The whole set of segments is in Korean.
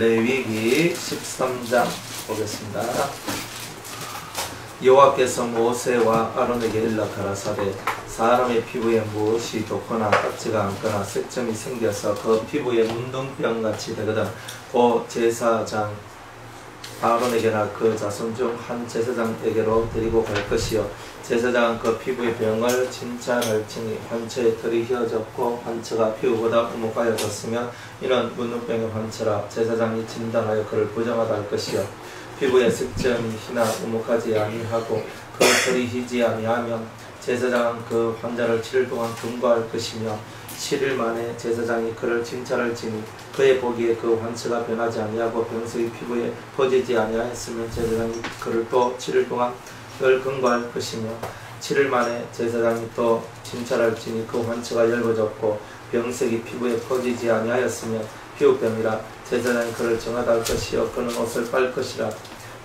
레위기 13장 보겠습니다. 여호와께서 모세와 아론에게 일러 가라사대 사람의 피부에 무엇이 돋거나 딱지가 앉거나 색점이 생겨서 그 피부에 문둥병같이 되거든 곧 제사장 아론에게나 그 자손 중 한 제사장에게로 데리고 갈 것이요 제사장은 그 피부의 병을 진찰할지니 환처의 털이 휘어졌고 환처가 피부보다 우묵하여졌으면 이는 문둥병의 환처라 제사장이 진단하여 그를 부정하다 할 것이요 피부의 색점이 희나 우묵하지 아니하고 그 털이 휘지 아니하면 제사장은 그 환자를 7일 동안 금고할 것이며 7일 만에 제사장이 그를 진찰할지니 그의 보기에 그 환처가 변하지 아니하고 병석이 피부에 퍼지지 아니하였으면 제사장이 그를 또 7일 동안 늘 금고할 것이며 7일 만에 제사장이 또 진찰할지니 그 환처가 엷어졌고 병색이 피부에 퍼지지 아니하였으면 피부병이라 제사장이 그를 정하다 할 것이요 그는 옷을 빨 것이라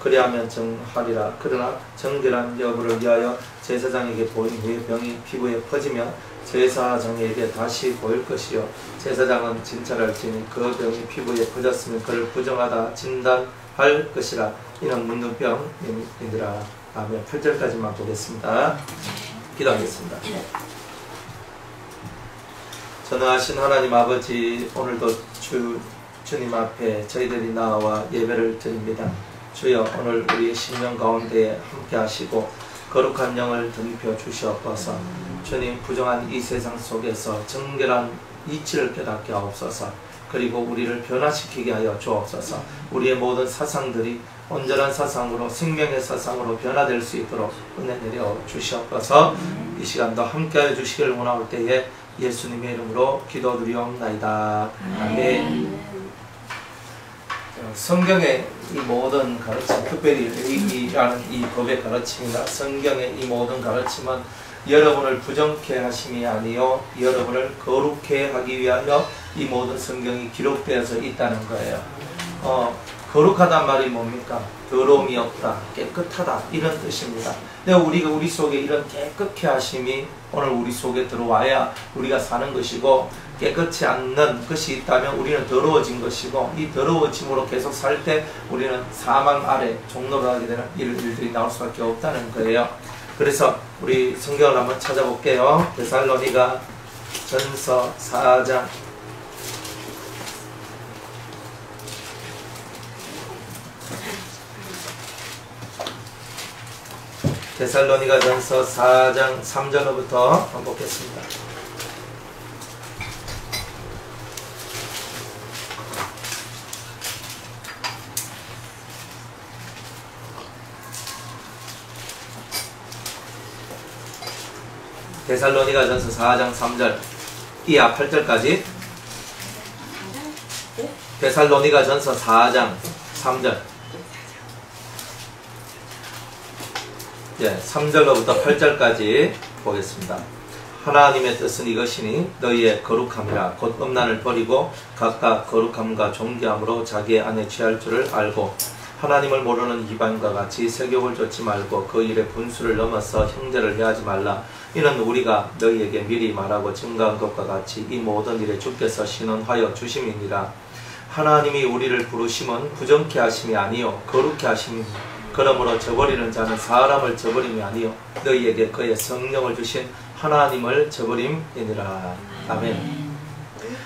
그리하면 정하리라. 그러나 정결한 여부를 위하여 제사장에게 보인 후에 병이 피부에 퍼지면 제사장에게 다시 보일 것이요 제사장은 진찰할지니 그 병이 피부에 퍼졌으면 그를 부정하다 진단할 것이라. 이는 문둥병이니라. 아멘. 8절까지만 보겠습니다. 기도하겠습니다. 전능하신 하나님 아버지, 오늘도 주님 앞에 저희들이 나와 예배를 드립니다. 주여, 오늘 우리의 심령 가운데 함께 하시고 거룩한 영을 덤벼 주시옵소서. 주님, 부정한 이 세상 속에서 정결한 이치를 깨닫게 하옵소서. 그리고 우리를 변화시키게 하여 주옵소서. 우리의 모든 사상들이 온전한 사상으로, 생명의 사상으로 변화될 수 있도록 은혜 내려 주시옵소서. 이 시간도 함께하여 주시길 원할 때에 예수님의 이름으로 기도드리옵나이다. 아멘. 성경의 이 모든 가르침, 특별히 레위기라는 이 법의 가르침이나 성경의 이 모든 가르침은 여러분을 부정케 하심이 아니요 여러분을 거룩케 하기 위하여 이 모든 성경이 기록되어서 있다는 거예요. 거룩하단 말이 뭡니까? 더러움이 없다, 깨끗하다, 이런 뜻입니다. 근데 우리가 우리 속에 이런 깨끗케 하심이 오늘 우리 속에 들어와야 우리가 사는 것이고, 깨끗치 않는 것이 있다면 우리는 더러워진 것이고, 이 더러워짐으로 계속 살 때 우리는 사망 아래 종로를 하게 되는 일들이 나올 수밖에 없다는 거예요. 그래서 우리 성경을 한번 찾아볼게요. 데살로니가 전서 4장 데살로니가 전서 4장 3절로부터 한번 보겠습니다. 데살로니가 전서 4장 3절 이하 8절까지. 데살로니가 전서 4장 3절 3절로부터 8절까지 보겠습니다. 하나님의 뜻은 이것이니 너희의 거룩함이라. 곧 음란을 버리고 각각 거룩함과 존귀함으로 자기의 안에 취할 줄을 알고, 하나님을 모르는 이방인과 같이 세욕을 좇지 말고 그 일에 분수를 넘어서 형제를 해하지 말라. 이는 우리가 너희에게 미리 말하고 증거한 것과 같이 이 모든 일에 주께서 신원하여 주심이니라. 하나님이 우리를 부르심은 부정케 하심이 아니요 거룩케 하심이니, 그러므로 저버리는 자는 사람을 저버림이 아니요 너희에게 그의 성령을 주신 하나님을 저버림이니라. 아멘.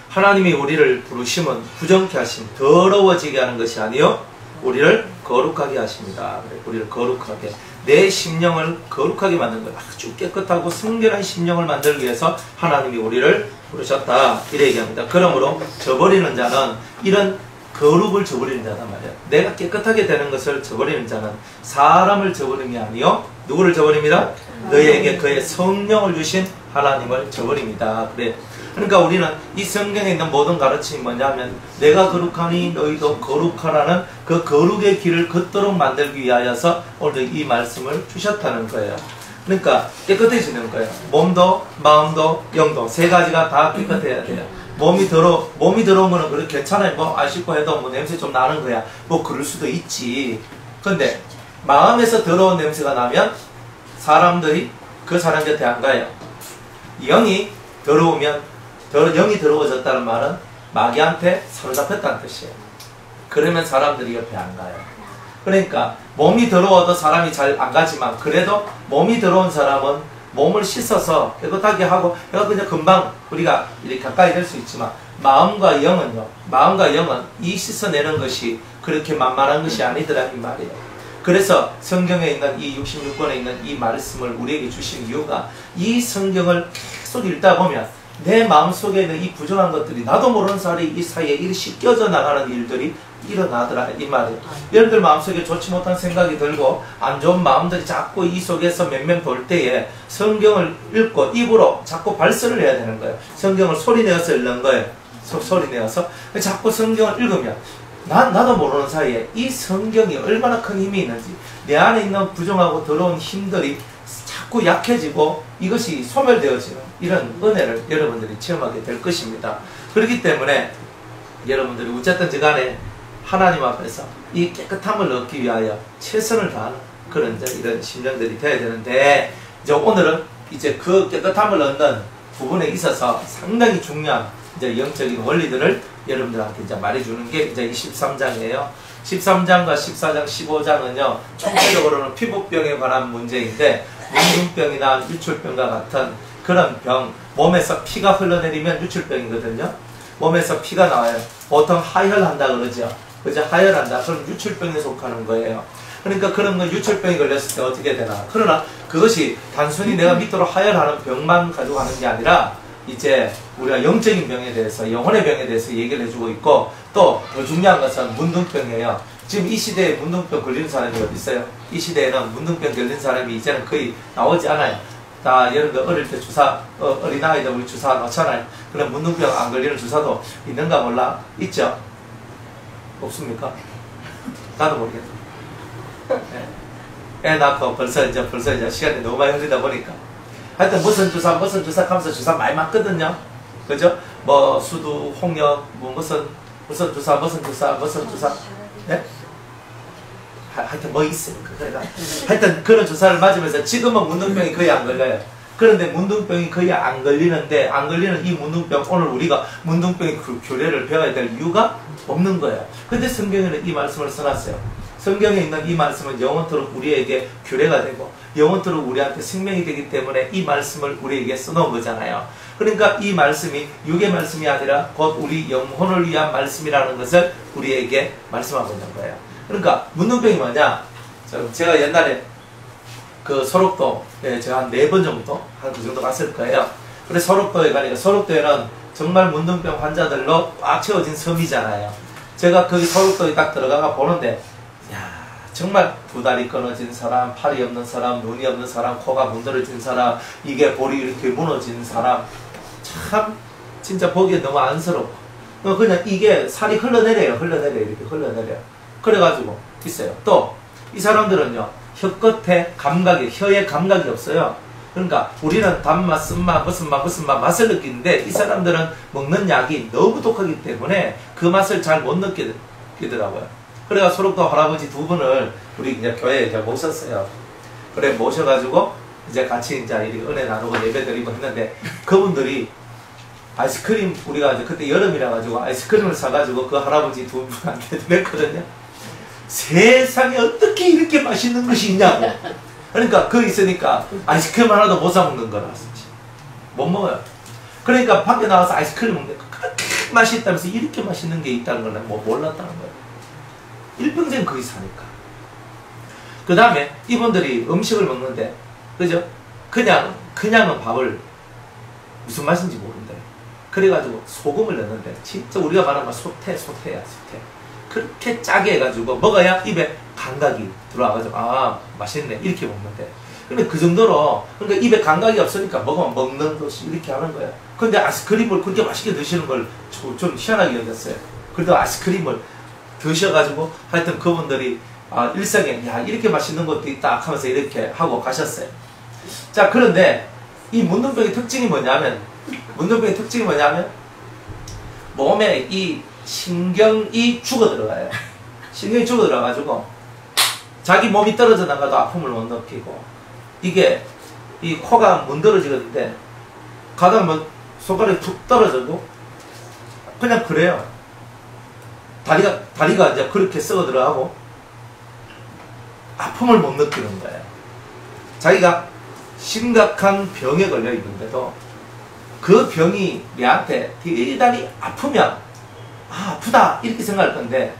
하나님이 우리를 부르심은 부정케 하심, 더러워지게 하는 것이 아니요 우리를 거룩하게 하십니다. 우리를 거룩하게, 내 심령을 거룩하게 만든 거예요. 아주 깨끗하고 성결한 심령을 만들기 위해서 하나님이 우리를 부르셨다, 이래 얘기합니다. 그러므로 저버리는 자는, 이런 거룩을 저버리는 자단 말이에요. 내가 깨끗하게 되는 것을 저버리는 자는 사람을 저버림이 아니요 누구를 저버립니다? 너희에게 그의 성령을 주신 하나님을 저버립니다. 그래. 그러니까 우리는 이 성경에 있는 모든 가르침이 뭐냐면, 내가 거룩하니 너희도 거룩하라는 그 거룩의 길을 걷도록 만들기 위하여서 오늘 이 말씀을 주셨다는 거예요. 그러니까 깨끗해지는 거예요. 몸도 마음도 영도 세 가지가 다 깨끗해야 돼요. 몸이 더러운 거는 그래 괜찮아요. 뭐 안 씻고 해도 뭐 냄새 좀 나는 거야. 뭐 그럴 수도 있지. 근데 마음에서 더러운 냄새가 나면 사람들이 그 사람 곁에 안 가요. 영이 더러우면, 영이 더러워졌다는 말은 마귀한테 사로잡혔다는 뜻이에요. 그러면 사람들이 옆에 안 가요. 그러니까 몸이 더러워도 사람이 잘 안 가지만 그래도 몸이 더러운 사람은 몸을 씻어서 깨끗하게 하고 그냥 금방 우리가 이렇게 가까이 될 수 있지만 마음과 영은요. 마음과 영은 이 씻어내는 것이 그렇게 만만한 것이 아니더라 이 말이에요. 그래서 성경에 있는 이 66권에 있는 이 말씀을 우리에게 주신 이유가 이 성경을 계속 읽다 보면 내 마음속에 있는 이 부정한 것들이 나도 모르는 이 사이에 이 씻겨져 나가는 일들이 일어나더라 이 말이에요. 여러분들 마음속에 좋지 못한 생각이 들고 안 좋은 마음들이 자꾸 이 속에서 몇 명 돌 때에 성경을 읽고 입으로 자꾸 발설을 해야 되는 거예요. 성경을 소리내어서 읽는 거예요. 소리내어서 자꾸 성경을 읽으면 나도 모르는 사이에 이 성경이 얼마나 큰 힘이 있는지 내 안에 있는 부정하고 더러운 힘들이 자꾸 약해지고 이것이 소멸되어지는 이런 은혜를 여러분들이 체험하게 될 것입니다. 그렇기 때문에 여러분들이 어쨌든지 간에 하나님 앞에서 이 깨끗함을 얻기 위하여 최선을 다하는 그런 이런 심령들이 되어야 되는데 이제 오늘은 이제 그 깨끗함을 얻는 부분에 있어서 상당히 중요한 이제 영적인 원리들을 여러분들한테 이제 말해주는 게 이제 13장이에요. 13장과 14장, 15장은요, 총체적으로는 피부병에 관한 문제인데, 문둥병이나 유출병과 같은 그런 병, 몸에서 피가 흘러내리면 유출병이거든요. 몸에서 피가 나와요. 보통 하혈한다 그러죠. 그죠? 하혈한다. 그럼 유출병에 속하는 거예요. 그러니까 그런 거 유출병이 걸렸을 때 어떻게 되나. 그러나 그것이 단순히 내가 밑으로 하혈하는 병만 가지고 하는 게 아니라, 이제 우리가 영적인 병에 대해서 영혼의 병에 대해서 얘기를 해주고 있고 또 더 중요한 것은 문둥병이에요. 지금 이 시대에 문둥병 걸리는 사람이 어디 있어요? 이 시대에는 문둥병 걸린 사람이 이제는 거의 나오지 않아요. 다 여러분들 어릴 때 주사 어린아이들 우리 주사 놓잖아요. 그럼 문둥병 안 걸리는 주사도 있는가 몰라? 있죠? 없습니까? 나도 모르겠다. 애 낳고 벌써 이제 시간이 너무 많이 흘리다 보니까 하여튼 무슨 주사 하면서 주사 많이 맞거든요. 그죠? 뭐 수두, 홍역, 뭐 무슨 주사. 네? 하여튼 뭐 있습니까? 그러니까 하여튼 그런 주사를 맞으면서 지금은 문둥병이 거의 안 걸려요. 그런데 문둥병이 거의 안 걸리는데 안 걸리는 이 문둥병 오늘 우리가 문둥병의 교례를 배워야 될 이유가 없는 거예요. 근데 성경에는 이 말씀을 써놨어요. 성경에 있는 이 말씀은 영원토록 우리에게 규례가 되고 영원토록 우리한테 생명이 되기 때문에 이 말씀을 우리에게 써놓은 거잖아요. 그러니까 이 말씀이 육의 말씀이 아니라 곧 우리 영혼을 위한 말씀이라는 것을 우리에게 말씀하고 있는 거예요. 그러니까 문둥병이 뭐냐? 제가 옛날에 그 소록도에 제가 한 4번 정도 한 그 정도 갔을 거예요. 그래서 소록도에 가니까 소록도에는 정말 문둥병 환자들로 꽉 채워진 섬이잖아요. 제가 거기 소록도에 딱 들어가가 보는데 정말 두 다리 끊어진 사람, 팔이 없는 사람, 눈이 없는 사람, 코가 문드러진 사람, 이게 볼이 이렇게 무너진 사람, 참 진짜 보기에 너무 안쓰럽고 그냥 이게 살이 흘러내려요. 이렇게 흘러내려요. 그래가지고 있어요. 또 이 사람들은요 혀끝에 감각이, 혀에 감각이 없어요. 그러니까 우리는 단맛, 쓴맛, 무슨 맛을 느끼는데 이 사람들은 먹는 약이 너무 독하기 때문에 그 맛을 잘 못 느끼더라고요. 그래가 소록도 할아버지 2분을 우리 이제 교회에 이제 모셨어요. 그래 모셔가지고 이제 같이 이제 은혜 나누고 예배드리고 했는데 그분들이 아이스크림 우리가 이제 그때 여름이라 가지고 아이스크림을 사가지고 그 할아버지 2분한테 냈거든요. 세상에 어떻게 이렇게 맛있는 것이 있냐고. 그러니까 그 있으니까 아이스크림 하나도 못 사 먹는 거라 못 먹어요. 그러니까 밖에 나와서 아이스크림 먹는데 그렇게 맛이 있다면서 이렇게 맛있는 게 있다는 걸 뭐 몰랐다는 거예요. 일평생 거기 사니까. 그 다음에 이분들이 음식을 먹는데, 그죠? 그냥은 밥을 무슨 맛인지 모른대. 그래가지고 소금을 넣는데, 진짜 우리가 말하는 소태야, 소태. 그렇게 짜게 해가지고 먹어야 입에 감각이 들어와가지고, 아, 맛있네. 이렇게 먹는데. 근데 그 정도로, 그러니까 입에 감각이 없으니까 먹으면 먹는 것이 이렇게 하는 거야. 근데 아이스크림을 그렇게 맛있게 드시는 걸 좀 희한하게 여겼어요. 그래도 아이스크림을 드셔가지고 하여튼 그분들이 일생에 야 이렇게 맛있는 것도 있다 하면서 이렇게 하고 가셨어요. 자 그런데 이 문둥병의 특징이 뭐냐면 몸에 이 신경이 죽어 들어가요. 신경이 죽어 들어가지고 자기 몸이 떨어져 나가도 아픔을 못 느끼고 이게 이 코가 문드러지는데 가다가 뭐 손가락이 툭 떨어져도 그냥 그래요. 다리가 이제 그렇게 썩어 들어가고 아픔을 못 느끼는 거예요. 자기가 심각한 병에 걸려 있는데도 그 병이 내한테 대단히 아프면 아프다 이렇게 생각할 건데,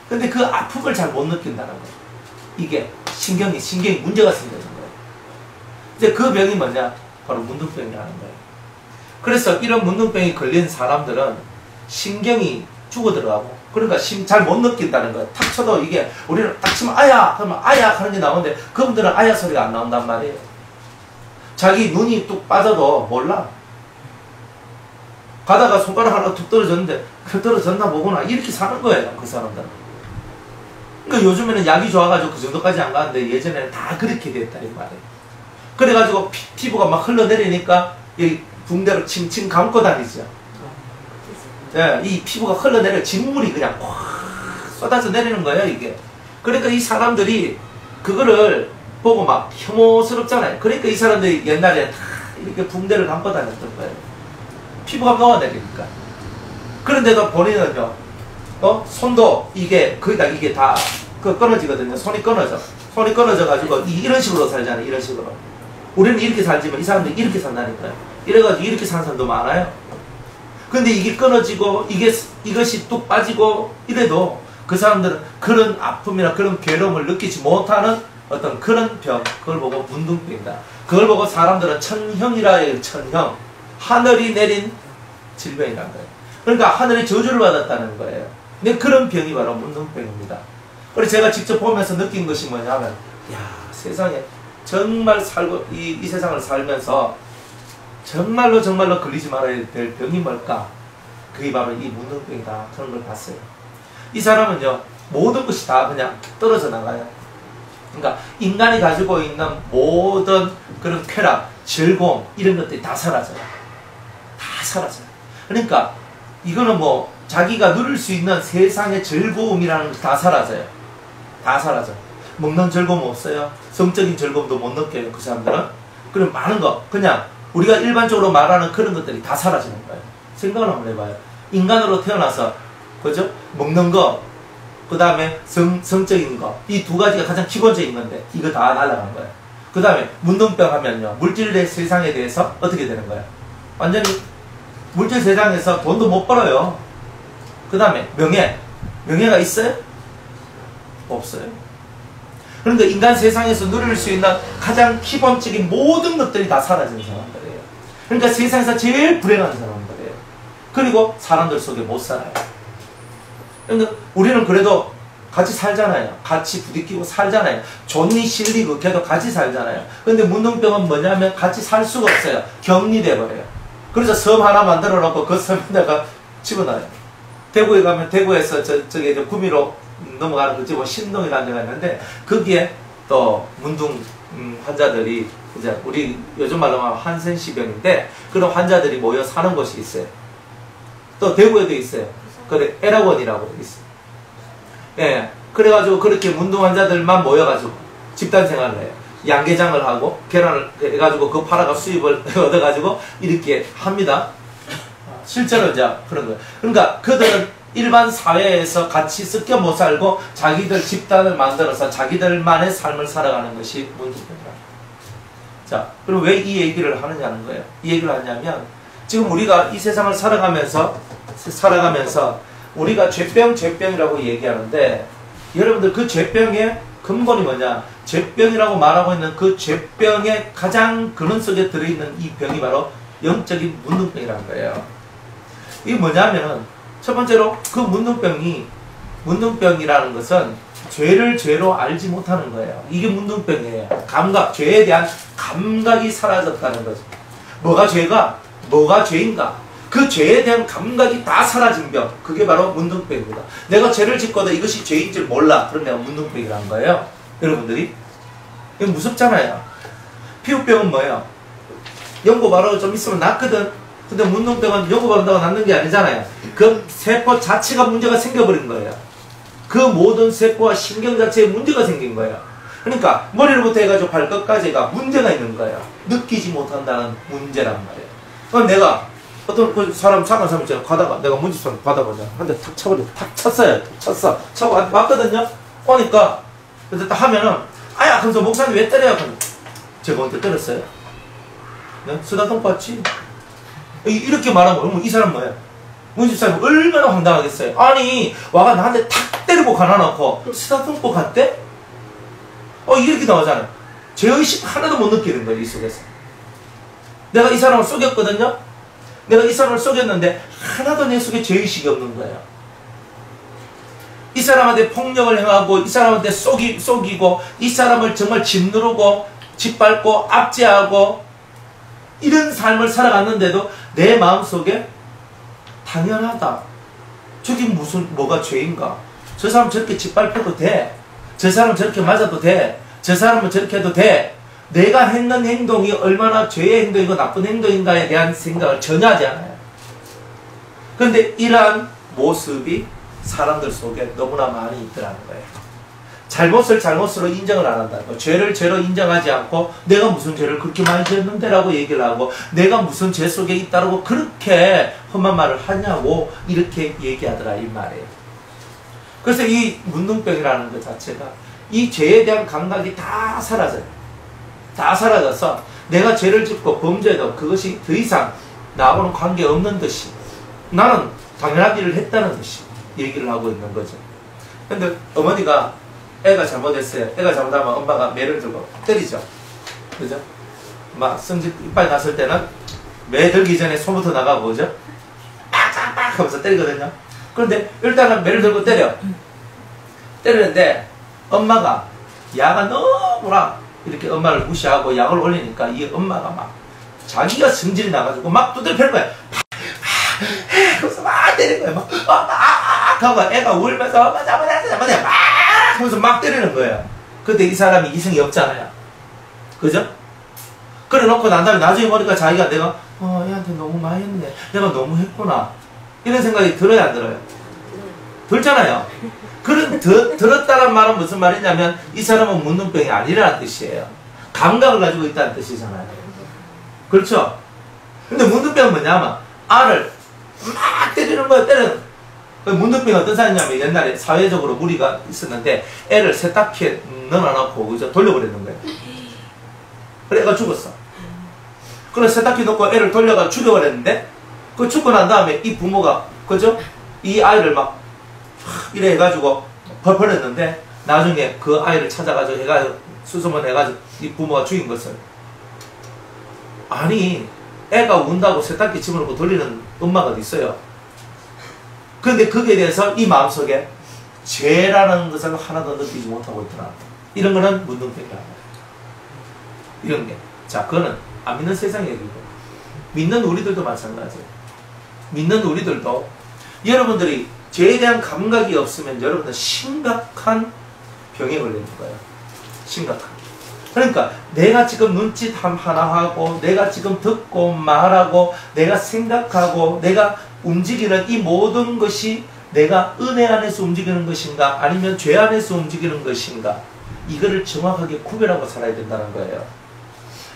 근데 그 아픔을 잘 못 느낀다는 거예요. 이게 신경이 문제가 생기는 거예요. 이제 그 병이 뭐냐? 바로 문둥병이라는 거예요. 그래서 이런 문둥병이 걸린 사람들은 신경이 죽어 들어가고, 그러니까 잘 못 느낀다는 거예요. 탁 쳐도 이게, 우리는 딱 치면 아야! 그러면 아야! 하는 게 나오는데 그분들은 아야 소리가 안 나온단 말이에요. 자기 눈이 뚝 빠져도 몰라. 가다가 손가락 하나 툭 떨어졌는데 그 떨어졌나 보구나 이렇게 사는 거예요, 그 사람들은. 그러니까 요즘에는 약이 좋아가지고 그 정도까지 안 가는데 예전에는 다 그렇게 됐다 이 말이에요. 그래가지고 피부가 막 흘러내리니까 이 붕대로 칭칭 감고 다니죠. 예, 이 피부가 흘러내려 진물이 그냥 확 쏟아져 내리는 거예요, 이게. 그러니까 이 사람들이 그거를 보고 막 혐오스럽잖아요. 그러니까 이 사람들이 옛날에 다 이렇게 붕대를 감고 다녔던 거예요. 피부가 녹아내리니까. 그런데도 본인은요, 손도 이게 거기다 이게 다 끊어지거든요. 손이 끊어져. 손이 끊어져가지고 이런 식으로 살잖아요. 이런 식으로. 우리는 이렇게 살지만 이 사람들이 이렇게 산다니까요. 이래가지고 이렇게 사는 사람도 많아요. 근데 이게 끊어지고 이것이 뚝 빠지고 이래도 그 사람들은 그런 아픔이나 그런 괴로움을 느끼지 못하는 어떤 그런 병, 그걸 보고 문둥병이다. 그걸 보고 사람들은 천형이라 해요. 천형. 하늘이 내린 질병이란 거예요. 그러니까 하늘의 저주를 받았다는 거예요. 근데 그런 병이 바로 문둥병입니다. 그래서 제가 직접 보면서 느낀 것이 뭐냐면, 야, 세상에 정말 이 세상을 살면서 정말로 걸리지 말아야 될 병이 뭘까? 그게 바로 이 문둥병이다. 그런 걸 봤어요. 이 사람은요, 모든 것이 다 그냥 떨어져 나가요. 그러니까 인간이 가지고 있는 모든 그런 쾌락, 즐거움 이런 것들이 다 사라져요. 다 사라져요. 그러니까 이거는 뭐 자기가 누릴 수 있는 세상의 즐거움이라는 게 다 사라져요. 다 사라져. 먹는 즐거움 없어요. 성적인 즐거움도 못 느껴요, 그 사람들은. 그럼 많은 거 그냥 우리가 일반적으로 말하는 그런 것들이 다 사라지는 거예요. 생각을 한번 해봐요. 인간으로 태어나서, 그죠? 먹는 거, 그 다음에 성적인 거, 이 두 가지가 가장 기본적인 건데, 이거 다 날아간 거예요. 그 다음에 문둥병 하면요, 물질의 세상에 대해서 어떻게 되는 거예요? 완전히 물질 세상에서 돈도 못 벌어요. 그 다음에 명예가 있어요? 없어요. 그러니까 인간 세상에서 누릴 수 있는 가장 기본적인 모든 것들이 다 사라지는 사람들이에요. 그러니까 세상에서 제일 불행한 사람들이에요. 그리고 사람들 속에 못 살아요. 그러니까 우리는 그래도 같이 살잖아요. 같이 부딪히고 살잖아요. 존니 실리 극해도 같이 살잖아요. 근데 문둥병은 뭐냐면 같이 살 수가 없어요. 격리돼 버려요. 그래서 섬 하나 만들어 놓고 그 섬에다가 집어넣어요. 대구에 가면 대구에서 저기 구미로 넘어가는 그 집 신동이라는 데가 있는데, 거기에 또 문둥 환자들이 이제 우리 요즘 말로 하면 한센시병인데 그런 환자들이 모여 사는 곳이 있어요. 또 대구에도 있어요. 그래 애락원이라고 있어요. 예, 그래가지고 그렇게 문둥 환자들만 모여가지고 집단 생활을 해요. 양계장을 하고 계란을 해가지고 그거 팔아가 수입을 얻어가지고 이렇게 합니다. 실제로 이제 그런 거예요. 그러니까 그들은 일반 사회에서 같이 섞여 못 살고 자기들 집단을 만들어서 자기들만의 삶을 살아가는 것이 문둥병이다. 자, 그럼 왜 이 얘기를 하느냐는 거예요. 이 얘기를 하냐면, 지금 우리가 이 세상을 살아가면서 우리가 죄병이라고 얘기하는데, 여러분들 그 죄병의 근본이 뭐냐? 죄병이라고 말하고 있는 그 죄병의 가장 근원 속에 들어있는 이 병이 바로 영적인 문둥병이라는 거예요. 이게 뭐냐면은, 첫 번째로 그 문둥병이라는 것은 죄를 죄로 알지 못하는 거예요. 이게 문둥병이에요. 죄에 대한 감각이 사라졌다는 거죠. 뭐가 죄인가? 그 죄에 대한 감각이 다 사라진 병. 그게 바로 문둥병입니다. 내가 죄를 짓고도 이것이 죄인 줄 몰라. 그럼 내가 문둥병이라는 거예요. 여러분들이. 이거 무섭잖아요. 피부병은 뭐예요? 연고 바르고 좀 있으면 낫거든. 근데 문둥병은 연고 바른다고 낫는 게 아니잖아요. 그 세포 자체가 문제가 생겨버린 거예요. 그 모든 세포와 신경 자체에 문제가 생긴 거예요. 그러니까 머리로부터 해가지고 발끝까지가 문제가 있는 거예요. 느끼지 못한다는 문제란 말이에요. 그럼 내가 어떤 그 사람 착한 사람 있잖아. 가다가 내가 문집사 받아보자. 한 대 탁 쳐버려. 탁 쳤어요. 쳤어. 쳐고 왔거든요. 오니까 그래서 딱 하면은 아야 그래서 목사님 왜 때려요? 제가 언제 때렸어요? 네? 쓰다통 봤지? 이렇게 말하면 이 사람 뭐야? 문집사님 얼마나 황당하겠어요. 아니 와가 나한테 탁 때리고 가놔놓고 쓰다통보 갔대? 이렇게 나오잖아요. 죄의식 하나도 못 느끼는 거예요. 이 속에서. 내가 이 사람을 속였거든요. 내가 이 사람을 속였는데 하나도 내 속에 죄의식이 없는 거예요. 이 사람한테 폭력을 행하고 이 사람한테 속이고 이 사람을 정말 짓누르고 짓밟고 압제하고 이런 삶을 살아갔는데도 내 마음속에 당연하다. 저게 뭐가 죄인가? 저 사람 저렇게 짓밟혀도 돼. 저 사람 저렇게 맞아도 돼. 저 사람은 저렇게 해도 돼. 내가 했는 행동이 얼마나 죄의 행동이고 나쁜 행동인가에 대한 생각을 전혀 하지 않아요. 그런데 이러한 모습이 사람들 속에 너무나 많이 있더라는 거예요. 잘못을 잘못으로 인정을 안 한다는 거예요. 죄를 죄로 인정하지 않고 내가 무슨 죄를 그렇게 많이 지었는데 라고 얘기를 하고 내가 무슨 죄 속에 있다라고 그렇게 험한 말을 하냐고 이렇게 얘기하더라 이 말이에요. 그래서 이 문둥병이라는 것 자체가 이 죄에 대한 감각이 다 사라져요. 다 사라져서 내가 죄를 짓고 범죄해도 그것이 더 이상 나하고는 관계없는 듯이 나는 당연한 일을 했다는 듯이 얘기를 하고 있는 거죠. 근데 어머니가 애가 잘못했어요. 애가 잘못하면 엄마가 매를 들고 때리죠. 그죠? 막 성질 이빨 났을 때는 매 들기 전에 손부터 나가고 그죠? 빡빡 하면서 때리거든요. 그런데 일단은 매를 들고 때리는데 엄마가 야가 너무나 이렇게 엄마를 무시하고 약을 올리니까 이 엄마가 막 자기가 성질이 나가지고 막 두들 패는 거야. 그래서 막 때리는 거야. 막 하고 애가 울면서 엄마 잘못했어 막 하면서 막 때리는 거예요. 근데 이 사람이 이성이 없잖아요. 그죠? 그래 놓고 난 다음에 나중에 보니까 자기가 내가 얘한테 너무 많이 했네. 내가 너무 했구나. 이런 생각이 들어야 안 들어요? 들잖아요. 들었다는 말은 무슨 말이냐면 이 사람은 문둥병이 아니라는 뜻이에요. 감각을 가지고 있다는 뜻이잖아요. 그렇죠? 근데 문둥병은 뭐냐면 알을 막 때리는 거예요. 문둥병이 어떤 사람이냐면 옛날에 사회적으로 무리가 있었는데 애를 세탁기에 넣어놓고 그죠? 돌려버리는 거예요. 그래 애가 죽었어. 그래 세탁기 넣고 애를 돌려가 죽여버렸는데 그 죽고 난 다음에 이 부모가 그죠? 이 아이를 막 이래 해가지고 버렸는데 나중에 그 아이를 찾아가지고 해가지고 수소문 해가지고 이 부모가 죽인 것을 아니 애가 운다고 세탁기 집어넣고 돌리는 엄마가 어디 있어요. 그런데 거기에 대해서 이 마음속에 죄라는 것을 하나도 느끼지 못하고 있더라. 이런 거는 문둥병이라는 거예요. 이런 게. 자, 그거는 안 믿는 세상 얘기고 믿는 우리들도 마찬가지예요. 믿는 우리들도 여러분들이 죄에 대한 감각이 없으면 여러분들 심각한 병에 걸리는 거예요. 심각한. 그러니까 내가 지금 눈짓 하나 하고 내가 지금 듣고 말하고 내가 생각하고 내가 움직이는 이 모든 것이 내가 은혜 안에서 움직이는 것인가 아니면 죄 안에서 움직이는 것인가 이거를 정확하게 구별하고 살아야 된다는 거예요.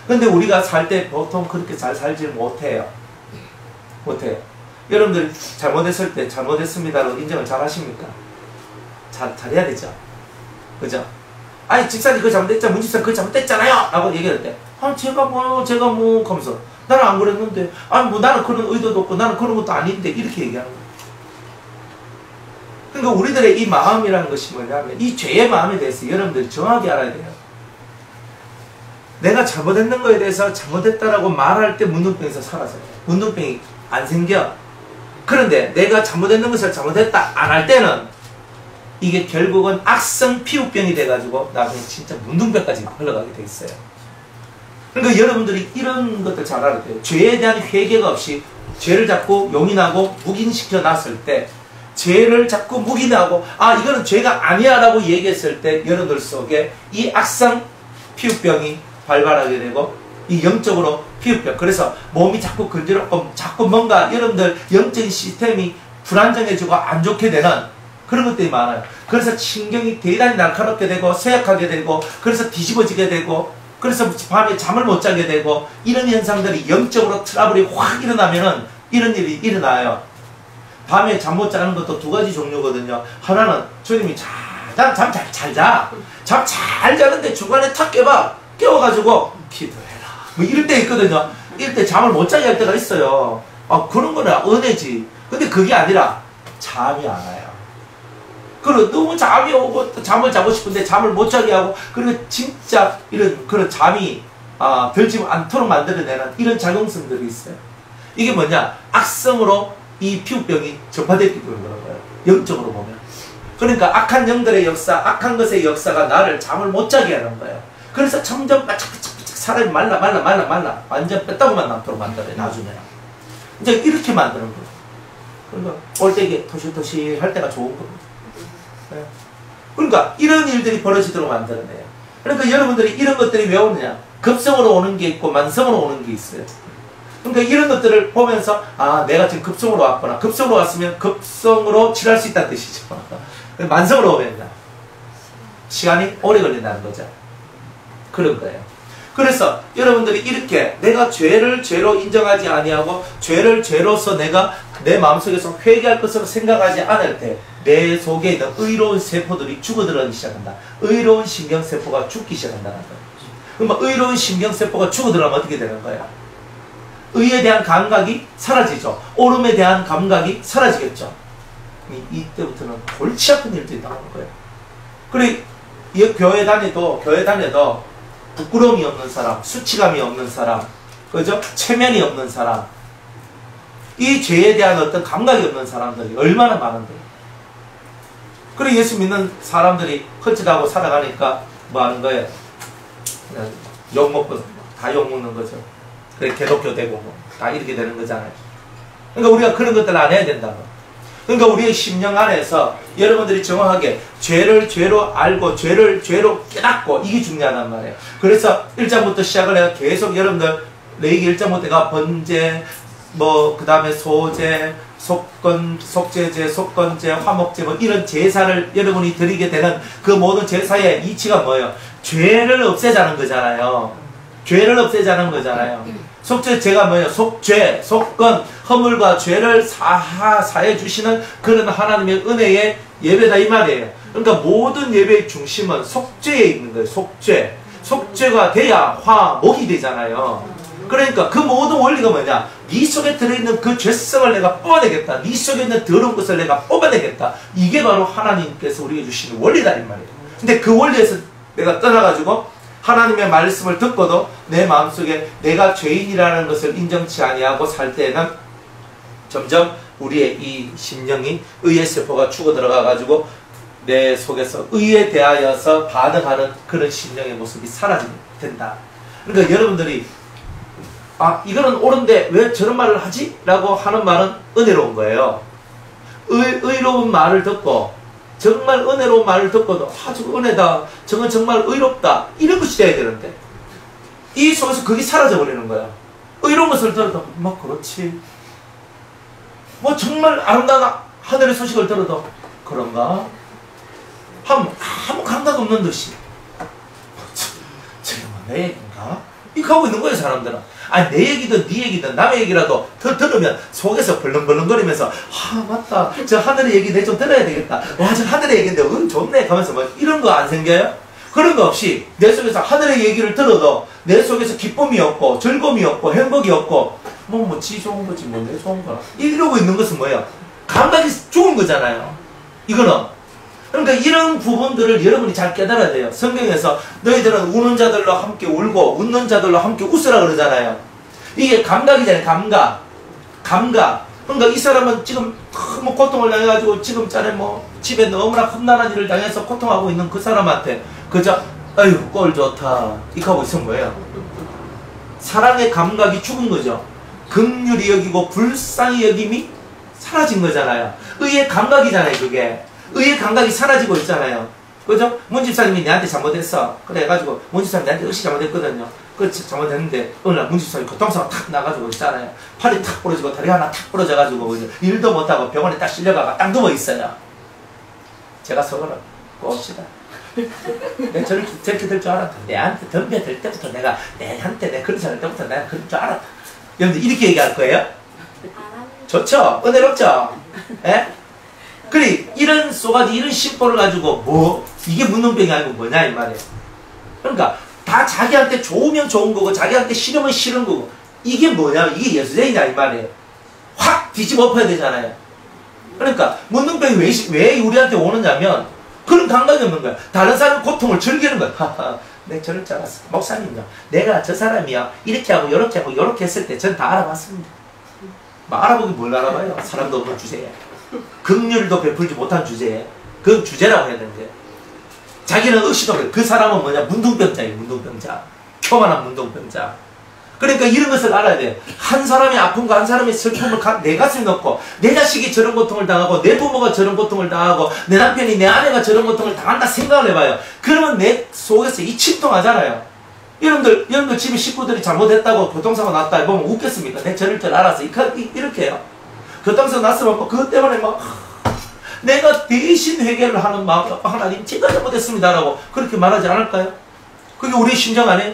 근데 우리가 살 때 보통 그렇게 잘 살지 못해요. 못해요. 여러분들 잘못했을 때 잘못했습니다라고 인정을 잘 하십니까? 잘해야 되죠. 그죠? 아니 직사님 그거 잘못했잖아. 문집사님 그거 잘못했잖아요 라고 얘기할 때 제가 뭐 하면서 나는 안 그랬는데 아니 뭐 나는 그런 의도도 없고 나는 그런 것도 아닌데 이렇게 얘기하는 거예요. 그러니까 우리들의 이 마음이라는 것이 뭐냐면 이 죄의 마음에 대해서 여러분들이 정확히 알아야 돼요. 내가 잘못했는 거에 대해서 잘못했다라고 말할 때 문둥병에서 사라져요. 문둥병이 안 생겨. 그런데 내가 잘못했는 것을 잘못했다 안 할 때는 이게 결국은 악성 피부병이 돼가지고 나중에 진짜 문둥병까지 흘러가게 돼 있어요. 그러니까 여러분들이 이런 것들 잘 알아야 돼요. 죄에 대한 회개가 없이 죄를 자꾸 용인하고 묵인시켜 놨을 때 죄를 자꾸 묵인하고 이거는 죄가 아니야 라고 얘기했을 때 여러분들 속에 이 악성 피부병이 발발하게 되고 이 영적으로 피부병 그래서 몸이 자꾸 건드렸고 자꾸 뭔가 여러분들 영적인 시스템이 불안정해지고 안 좋게 되는 그런 것들이 많아요. 그래서 신경이 대단히 날카롭게 되고 쇠약하게 되고 그래서 뒤집어지게 되고 그래서 밤에 잠을 못 자게 되고 이런 현상들이 영적으로 트러블이 확 일어나면은 이런 일이 일어나요. 밤에 잠 못 자는 것도 두 가지 종류거든요. 하나는 주님이 잠 잘 자. 잠 잘 자는데 중간에 탁 깨워가지고 기도해라. 뭐 이럴 때 있거든요. 이럴 때 잠을 못 자게 할 때가 있어요. 그런 거는 은혜지. 근데 그게 아니라 잠이 안 와요. 그리고 너무 잠이 오고 잠을 자고 싶은데 잠을 못 자게 하고, 그리고 진짜 이런 그런 잠이 들지 않도록 만들어내는 이런 작용성들이 있어요. 이게 뭐냐? 악성으로 이 피부병이 전파됐기 때문에 그런 거예요. 영적으로 보면. 그러니까 악한 영들의 역사, 악한 것의 역사가 나를 잠을 못 자게 하는 거예요. 그래서 점점 바짝바짝 사람이 말라 완전 뺐다고만 남도록 만들어요. 나중에는 이제 이렇게 만드는 거예요. 그러니까 올 때 이게 토실토실 할 때가 좋은 겁니다. 네. 그러니까 이런 일들이 벌어지도록 만들어내요. 그러니까 여러분들이 이런 것들이 왜 오느냐? 급성으로 오는 게 있고 만성으로 오는 게 있어요. 그러니까 이런 것들을 보면서 내가 지금 급성으로 왔구나. 급성으로 왔으면 급성으로 치료할 수 있다는 뜻이죠. 만성으로 오면 시간이 오래 걸린다는 거죠. 그런 거예요. 그래서 여러분들이 이렇게 내가 죄를 죄로 인정하지 아니하고 죄를 죄로서 내가 내 마음속에서 회개할 것으로 생각하지 않을 때 내 속에 있는 의로운 세포들이 죽어들어가기 시작한다. 의로운 신경세포가 죽기 시작한다는 거예요. 그러면 의로운 신경세포가 죽어들어가면 어떻게 되는 거예요? 의에 대한 감각이 사라지죠. 옳음에 대한 감각이 사라지겠죠. 이때부터는 골치 아픈 일들이 나오는 거예요. 그래, 교회 다녀도 부끄러움이 없는 사람, 수치감이 없는 사람, 그죠? 체면이 없는 사람, 이 죄에 대한 어떤 감각이 없는 사람들이 얼마나 많은데. 그래, 예수 믿는 사람들이 헛짓하고 살아가니까 뭐 하는 거예요? 그냥 욕먹고 다 욕먹는 거죠. 그래, 개독교 되고 뭐 다 이렇게 되는 거잖아요. 그러니까 우리가 그런 것들을 안 해야 된다고. 그러니까 우리의 심령 안에서 여러분들이 정확하게 죄를 죄로 알고 죄를 죄로 깨닫고, 이게 중요하단 말이에요. 그래서 1장부터 시작을 해요. 계속 여러분들 레위기 1장부터가 번제, 그 다음에 소제, 속죄제, 속건제, 화목제, 뭐 이런 제사를 여러분이 드리게 되는 그 모든 제사의 이치가 뭐예요? 죄를 없애자는 거잖아요. 죄를 없애자는 거잖아요. 속죄제가 뭐예요? 속죄, 속건, 허물과 죄를 사해 주시는 그런 하나님의 은혜의 예배다, 이 말이에요. 그러니까 모든 예배의 중심은 속죄에 있는 거예요. 속죄. 속죄가 돼야 화목이 되잖아요. 그러니까 그 모든 원리가 뭐냐? 네 속에 들어있는 그 죄성을 내가 뽑아내겠다. 네 속에 있는 더러운 것을 내가 뽑아내겠다. 이게 바로 하나님께서 우리에게 주시는 원리다, 이 말이에요. 근데 그 원리에서 내가 떠나가지고 하나님의 말씀을 듣고도 내 마음속에 내가 죄인이라는 것을 인정치 아니하고 살 때는 점점 우리의 이 심령이 의의 세포가 죽어 들어가가지고 내 속에서 의에 대하여서 반응하는 그런 심령의 모습이 사라지게 된다. 그러니까 여러분들이 이거는 옳은데 왜 저런 말을 하지? 라고 하는 말은 은혜로운 거예요. 의로운 말을 듣고, 정말 은혜로운 말을 듣고도 저거 은혜다, 저건 정말 의롭다, 이런 것이 돼야 되는데 이 속에서 그게 사라져 버리는 거야. 의로운 것을 들어도 그렇지, 정말 아름다운 하늘의 소식을 들어도 그런가? 아무 감각 없는 듯이 지금 내 얘기인가? 이렇게 하고 있는 거예요, 사람들은. 내 얘기든 네 얘기든 남의 얘기라도 더 들으면 속에서 벌렁벌렁거리면서 맞다, 저 하늘의 얘기 내 좀 들어야 되겠다, 저 하늘의 얘기인데 좋네 하면서 이런 거 안 생겨요? 그런 거 없이 내 속에서 하늘의 얘기를 들어도 내 속에서 기쁨이 없고 즐거움이 없고 행복이 없고 지 좋은 거지 내 좋은 거라 이러고 있는 것은 뭐예요? 감각이 죽은 거잖아요. 이거는. 그러니까 이런 부분들을 여러분이 잘 깨달아야 돼요. 성경에서 너희들은 우는 자들로 함께 울고 웃는 자들로 함께 웃으라 그러잖아요. 이게 감각이잖아요. 감각. 그러니까 이 사람은 지금 너무 고통을 당해가지고 지금 전에 집에 너무나 험난한 일을 당해서 고통하고 있는 그 사람한테 그저 아이고 꼴 좋다 이렇게 하고 있으면 뭐예요? 사랑의 감각이 죽은 거죠. 긍휼히 여기고 불쌍히 여김이 사라진 거잖아요. 의의 감각이잖아요. 그게 의의 감각이 사라지고 있잖아요. 그죠? 문 집사님이 내한테 잘못했어. 그래 가지고 문 집사님 내한테 역시 잘못했거든요. 그 잘못했는데 어느 날 문 집사님이 교통사고 탁 나가지고 있잖아요. 팔이 탁 부러지고 다리 하나 탁 부러져가지고 일도 못하고 병원에 딱 실려가가 딱 누워 있어요. 제가 속으로 꼽시다. 내가 저렇게 될 줄 알았다. 내한테 덤벼들 때부터 내한테 그런 소리 할 때부터 내가 그럴 줄 알았다. 여러분들 이렇게 얘기할 거예요? 안 좋죠? 은혜롭죠? 예? 그래, 이런 쏘가지, 이런 심보를 가지고, 이게 문둥병이 아니고 뭐냐, 이 말이에요. 그러니까, 다 자기한테 좋으면 좋은 거고, 자기한테 싫으면 싫은 거고, 이게 뭐냐, 이게 예수쟁이냐, 이 말이에요. 확 뒤집어 엎어야 되잖아요. 그러니까, 문둥병이 왜 우리한테 오느냐면, 그런 감각이 없는 거야. 다른 사람 고통을 즐기는 거야. 하하, 내 저럴 줄 알았어. 목사님요, 내가 저 사람이야, 이렇게 하고, 요렇게 하고, 요렇게 했을 때, 전 다 알아봤습니다. 뭐 알아보긴 뭘 알아봐요. 사람도 없는 주제에. 긍휼도 베풀지 못한 주제에. 그건 주제라고 해야 되는데. 자기는 의식도 그래. 그 사람은 뭐냐? 문둥병자예요. 문둥병자. 교만한 문둥병자. 그러니까 이런 것을 알아야 돼. 한 사람이 아픈 거, 한 사람이 슬픔을 내 가슴에 넣고, 내 자식이 저런 고통을 당하고, 내 부모가 저런 고통을 당하고, 내 남편이, 내 아내가 저런 고통을 당한다 생각을 해봐요. 그러면 내 속에서 이 침통하잖아요. 여러분들 집에 식구들이 잘못했다고 교통사고 났다 해보면 웃겠습니까? 내 저럴 줄 알았어. 이렇게 해요. 교통사고 났으면 그것 때문에 내가 대신 회개를 하는 마음, 하나님 제가 잘못했습니다라고 그렇게 말하지 않을까요? 그게 우리 심정 아니에요?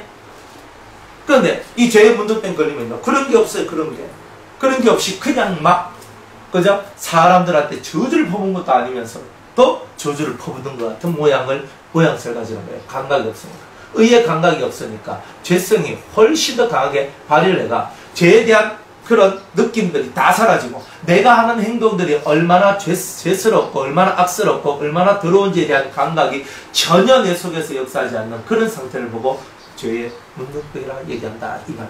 그런데 이 죄의 문둥병 걸리면요, 그런 게 없어요. 그런 게 없이 그냥 그죠? 사람들한테 저주를 퍼붓는 것도 아니면서 또 저주를 퍼붓는 것 같은 모양새를 가지는 거예요. 감각이 없습니다. 의의 감각이 없으니까 죄성이 훨씬 더 강하게 발휘를 해가 죄에 대한 그런 느낌들이 다 사라지고, 내가 하는 행동들이 얼마나 죄스럽고 얼마나 악스럽고 얼마나 더러운지에 대한 감각이 전혀 내 속에서 역사하지 않는 그런 상태를 보고 죄의 문둥병이라 얘기한다, 이 말입니다.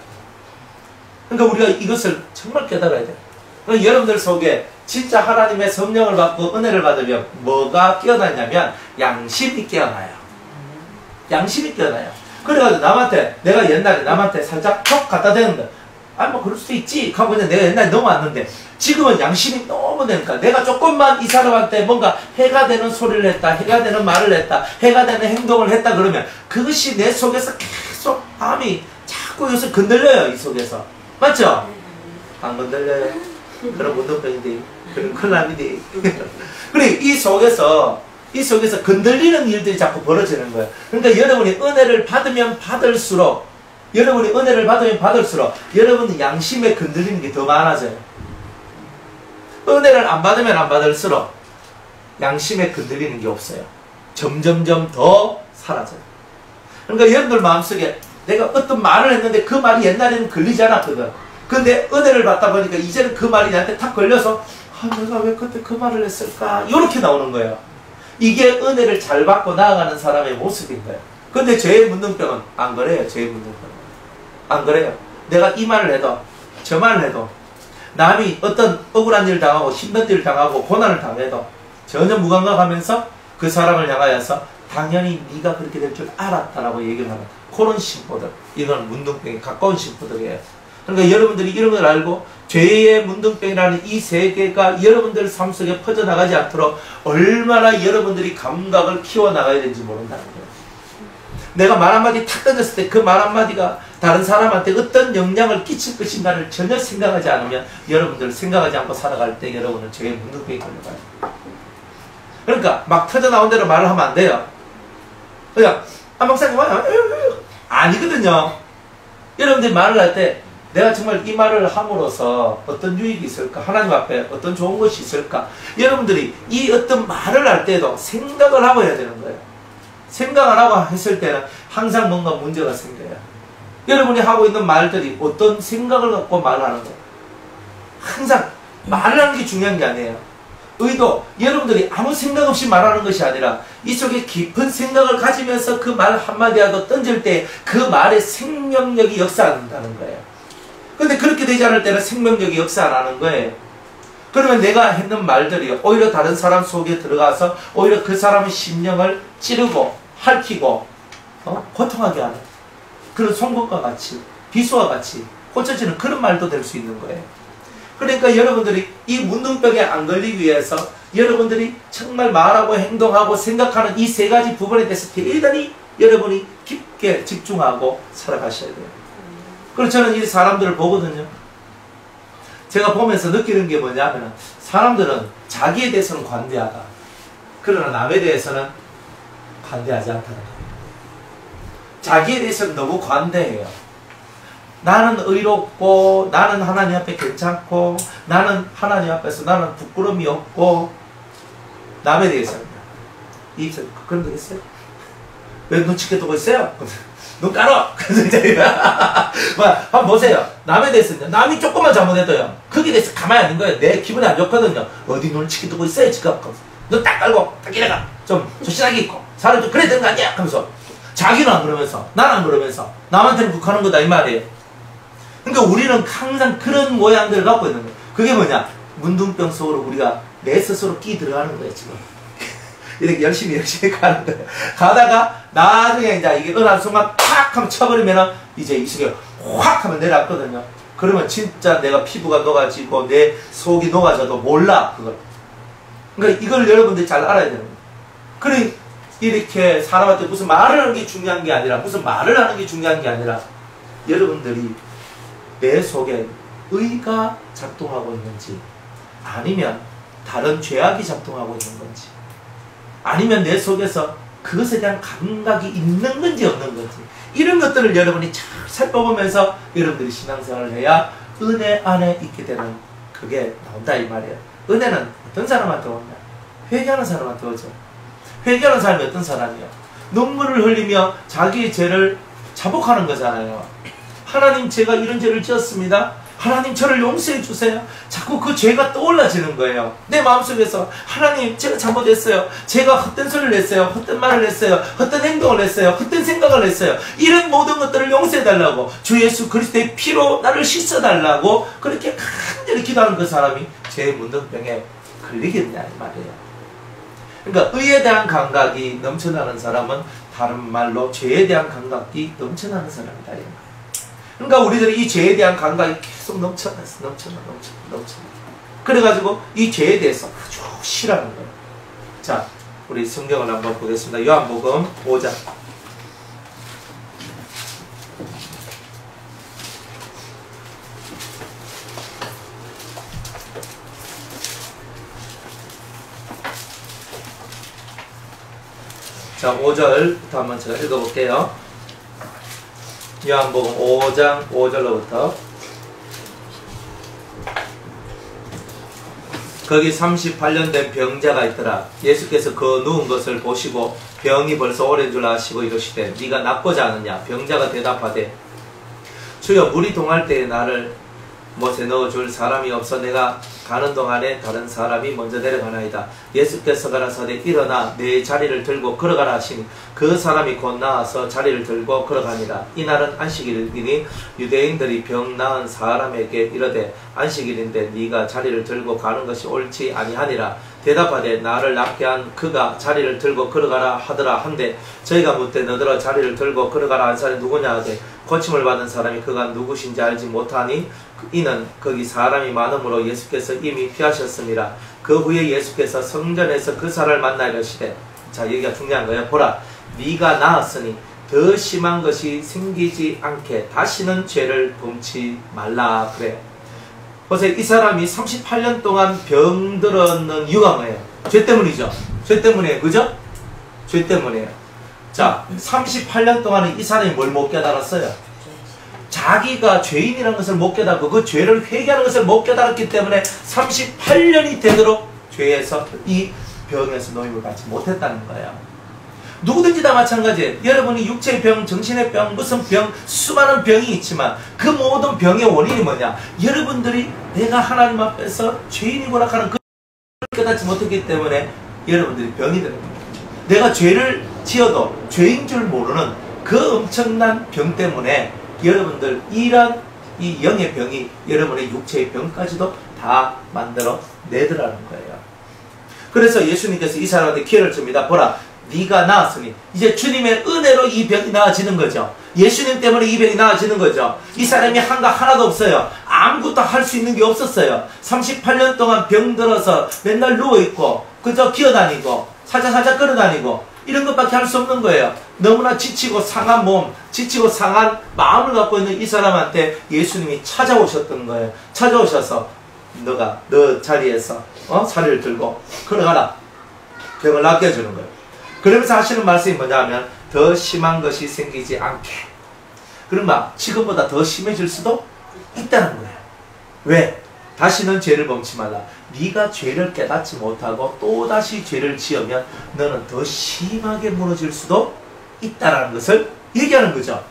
그러니까 우리가 이것을 정말 깨달아야 돼요. 그러니까 여러분들 속에 진짜 하나님의 성령을 받고 은혜를 받으면 뭐가 깨어나냐면 양심이 깨어나요. 양심이 깨어나요. 그래가지고 내가 옛날에 남한테 살짝 톡 갖다 대는 거야. 그럴 수도 있지 하고 그냥 내가 옛날에 넘어왔는데, 지금은 양심이 너무 되니까 내가 조금만 이 사람한테 뭔가 해가 되는 소리를 했다, 해가 되는 말을 했다, 해가 되는 행동을 했다 그러면 그것이 내 속에서 계속 마음이 자꾸 요새 건들려요. 이 속에서. 맞죠? 안 건들려요. 그런 문둥병인데, 그런 큰남인데. 그래, 이 속에서 건들리는 일들이 자꾸 벌어지는 거예요. 그러니까 여러분이 은혜를 받으면 받을수록 여러분의 양심에 건드리는 게 더 많아져요. 은혜를 안 받으면 안 받을수록 양심에 건드리는 게 없어요. 점점점 더 사라져요. 그러니까 여러분들 마음속에 내가 어떤 말을 했는데 그 말이 옛날에는 걸리지 않았거든. 근데 은혜를 받다 보니까 이제는 그 말이 나한테 탁 걸려서 내가 왜 그때 그 말을 했을까? 이렇게 나오는 거예요. 이게 은혜를 잘 받고 나아가는 사람의 모습인 거예요. 근데 죄의 문둥병은 안 그래요. 죄의 문둥병은 안 그래요. 내가 이 말을 해도 저 말을 해도 남이 어떤 억울한 일을 당하고 힘든 일을 당하고 고난을 당해도 전혀 무감각하면서 그 사람을 향하여서 당연히 네가 그렇게 될 줄 알았다라고 얘기를 하는 그런 심보들, 이건 문둥병에 가까운 심보들이에요. 그러니까 여러분들이 이런 걸 알고 죄의 문둥병이라는 이 세계가 여러분들 삶 속에 퍼져나가지 않도록 얼마나 여러분들이 감각을 키워나가야 되는지 모른다는 거예요. 내가 말 한마디 탁 던졌을 때 그 말 한마디가 다른 사람한테 어떤 영향을 끼칠 것인가를 전혀 생각하지 않으면, 여러분들 생각하지 않고 살아갈 때 여러분은 죄의 문둥병이 걸려가요. 그러니까 막 터져나온 대로 말을 하면 안 돼요. 그냥 목사님 아니거든요. 여러분들이 말을 할 때 내가 정말 이 말을 함으로써 어떤 유익이 있을까? 하나님 앞에 어떤 좋은 것이 있을까? 여러분들이 이 어떤 말을 할 때도 생각을 하고 해야 되는 거예요. 생각 안 하고 했을 때는 항상 뭔가 문제가 생겨요. 여러분이 하고 있는 말들이 어떤 생각을 갖고 말하는 거예요. 항상 말을 하는 게 중요한 게 아니에요. 의도, 여러분들이 아무 생각 없이 말하는 것이 아니라 이 속에 깊은 생각을 가지면서 그 말 한마디라도 던질 때 그 말의 생명력이 역사한다는 거예요. 근데 그렇게 되지 않을 때는 생명력이 역사 안 하는 거예요. 그러면 내가 했는 말들이 오히려 다른 사람 속에 들어가서 오히려 그 사람의 심령을 찌르고 핥히고 고통하게 하는 그런 송곳과 같이 비수와 같이 꽂혀지는 그런 말도 될 수 있는 거예요. 그러니까 여러분들이 이 문둥병에 안 걸리기 위해서 여러분들이 정말 말하고 행동하고 생각하는 이 세 가지 부분에 대해서 대단히 여러분이 깊게 집중하고 살아가셔야 돼요. 그래서 저는 이 사람들을 보거든요. 제가 보면서 느끼는 게 뭐냐면, 사람들은 자기에 대해서는 관대하다. 그러나 남에 대해서는 관대하지 않다는 거예요. 자기에 대해서는 너무 관대해요. 나는 의롭고 나는 하나님 앞에 괜찮고 나는 하나님 앞에서 나는 부끄러움이 없고 남에 대해서 입술 그런 거 있어요? 왜 눈치게 두고 있어요? 눈 깔어! 한번 보세요. 남에 대해서 남이 조금만 잘못해도요 거기에 대해서 가만히 앉는 거예요. 내 기분이 안 좋거든요. 어디 눈을 치게 두고 있어요 지금. 눈 딱 깔고 딱 이래가 좀 조신하게 있고 사람 좀 그래야 되는 거 아니야? 하면서 자기는 안 그러면서 나는 안 그러면서 남한테는 국하는 거다 이 말이에요. 그러니까 우리는 항상 그런 모양들을 갖고 있는 거예요. 그게 뭐냐? 문둥병 속으로 우리가 내 스스로 끼 들어가는 거예요 지금. 이렇게 열심히 가는 거예요. 가다가 나중에 이제 이게 어느 순간 팍 하면 쳐버리면은 이제 이 속에 확 하면 내려왔거든요. 그러면 진짜 내가 피부가 녹아지고 내 속이 녹아져도 몰라 그걸. 그러니까 이걸 여러분들이 잘 알아야 되는 거예요. 그래 이렇게 사람한테 무슨 말을 하는 게 중요한 게 아니라 무슨 말을 하는 게 중요한 게 아니라 여러분들이 내 속에 의가 작동하고 있는지 아니면 다른 죄악이 작동하고 있는 건지 아니면 내 속에서 그것에 대한 감각이 있는 건지 없는 건지 이런 것들을 여러분이 잘 살펴보면서 여러분들이 신앙생활을 해야 은혜 안에 있게 되는 그게 나온다 이 말이에요. 은혜는 어떤 사람한테 오냐? 회개하는 사람한테 오죠. 회개하는 사람이 어떤 사람이에요? 눈물을 흘리며 자기의 죄를 자복하는 거잖아요. 하나님 제가 이런 죄를 지었습니다. 하나님 저를 용서해 주세요. 자꾸 그 죄가 떠올라지는 거예요. 내 마음속에서 하나님 제가 잘못했어요. 제가 헛된 소리를 했어요. 헛된 말을 했어요. 헛된 행동을 했어요. 헛된 생각을 했어요. 이런 모든 것들을 용서해 달라고 주 예수 그리스도의 피로 나를 씻어 달라고 그렇게 간절히 기도하는 그 사람이 죄 문둥병에 걸리겠냐 이 말이에요. 그러니까 의에 대한 감각이 넘쳐나는 사람은 다른 말로 죄에 대한 감각이 넘쳐나는 사람이다 이 말. 그러니까 우리들이 이 죄에 대한 감각이 계속 넘쳐나. 그래가지고 이 죄에 대해서 아주 싫어하는 거예요. 자, 우리 성경을 한번 보겠습니다. 요한복음 5장. 자, 5절부터 한번 제가 읽어볼게요. 요한복음 5장 5절로부터 거기 38년 된 병자가 있더라. 예수께서 그 누운 것을 보시고 병이 벌써 오랜 줄 아시고 이르시되 네가 낫고자 하느냐? 병자가 대답하되 주여 물이 동할 때에 나를 못에 넣어줄 사람이 없어 내가 가는 동안에 다른 사람이 먼저 내려가나이다. 예수께서 가라사대 일어나 내 자리를 들고 걸어가라 하시니 그 사람이 곧 나와서 자리를 들고 걸어가니라. 이날은 안식일이니 유대인들이 병 나은 사람에게 이르되 안식일인데 네가 자리를 들고 가는 것이 옳지 아니하니라. 대답하되 나를 낫게 한 그가 자리를 들고 걸어가라 하더라 한데 저희가 묻되 너더러 자리를 들고 걸어가라 한 사람이 누구냐 하되 고침을 받은 사람이 그가 누구신지 알지 못하니 이는 거기 사람이 많으므로 예수께서 이미 피하셨습니다. 그 후에 예수께서 성전에서 그 사람을 만나 이르시되 자 여기가 중요한 거예요. 보라 네가 나았으니 더 심한 것이 생기지 않게 다시는 죄를 범치 말라 그래. 보세요. 이 사람이 38년 동안 병들었는 이유가 뭐예요? 죄 때문이죠. 죄 때문에 그죠? 죄 때문에요. 자 38년 동안에 이 사람이 뭘 못 깨달았어요? 자기가 죄인이라는 것을 못 깨닫고 그 죄를 회개하는 것을 못 깨달았기 때문에 38년이 되도록 죄에서 이 병에서 노임을 받지 못했다는 거예요. 누구든지 다 마찬가지예요. 여러분이 육체의 병, 정신의 병, 무슨 병, 수많은 병이 있지만 그 모든 병의 원인이 뭐냐? 여러분들이 내가 하나님 앞에서 죄인이구나 하는 그걸 깨닫지 못했기 때문에 여러분들이 병이 되는 거예요. 내가 죄를 지어도 죄인 줄 모르는 그 엄청난 병 때문에 여러분들 이런 이 영의 병이 여러분의 육체의 병까지도 다 만들어 내더라는 거예요. 그래서 예수님께서 이 사람한테 기회를 줍니다. 보라 네가 나았으니 이제 주님의 은혜로 이 병이 나아지는 거죠. 예수님 때문에 이 병이 나아지는 거죠. 이 사람이 한가 하나도 없어요. 아무것도 할 수 있는 게 없었어요. 38년 동안 병들어서 맨날 누워있고 그저 기어다니고 살짝살짝 걸어다니고 이런 것밖에 할 수 없는 거예요. 너무나 지치고 상한 몸, 지치고 상한 마음을 갖고 있는 이 사람한테 예수님이 찾아오셨던 거예요. 찾아오셔서 너가 너 자리에서 자리를 들고 걸어가라. 병을 낫게 해주는 거예요. 그러면서 하시는 말씀이 뭐냐 하면 더 심한 것이 생기지 않게. 그러면 지금보다 더 심해질 수도 있다는 거예요. 왜? 다시는 죄를 범치 말라. 네가 죄를 깨닫지 못하고 또다시 죄를 지으면 너는 더 심하게 무너질 수도 있다는 것을 얘기하는 거죠.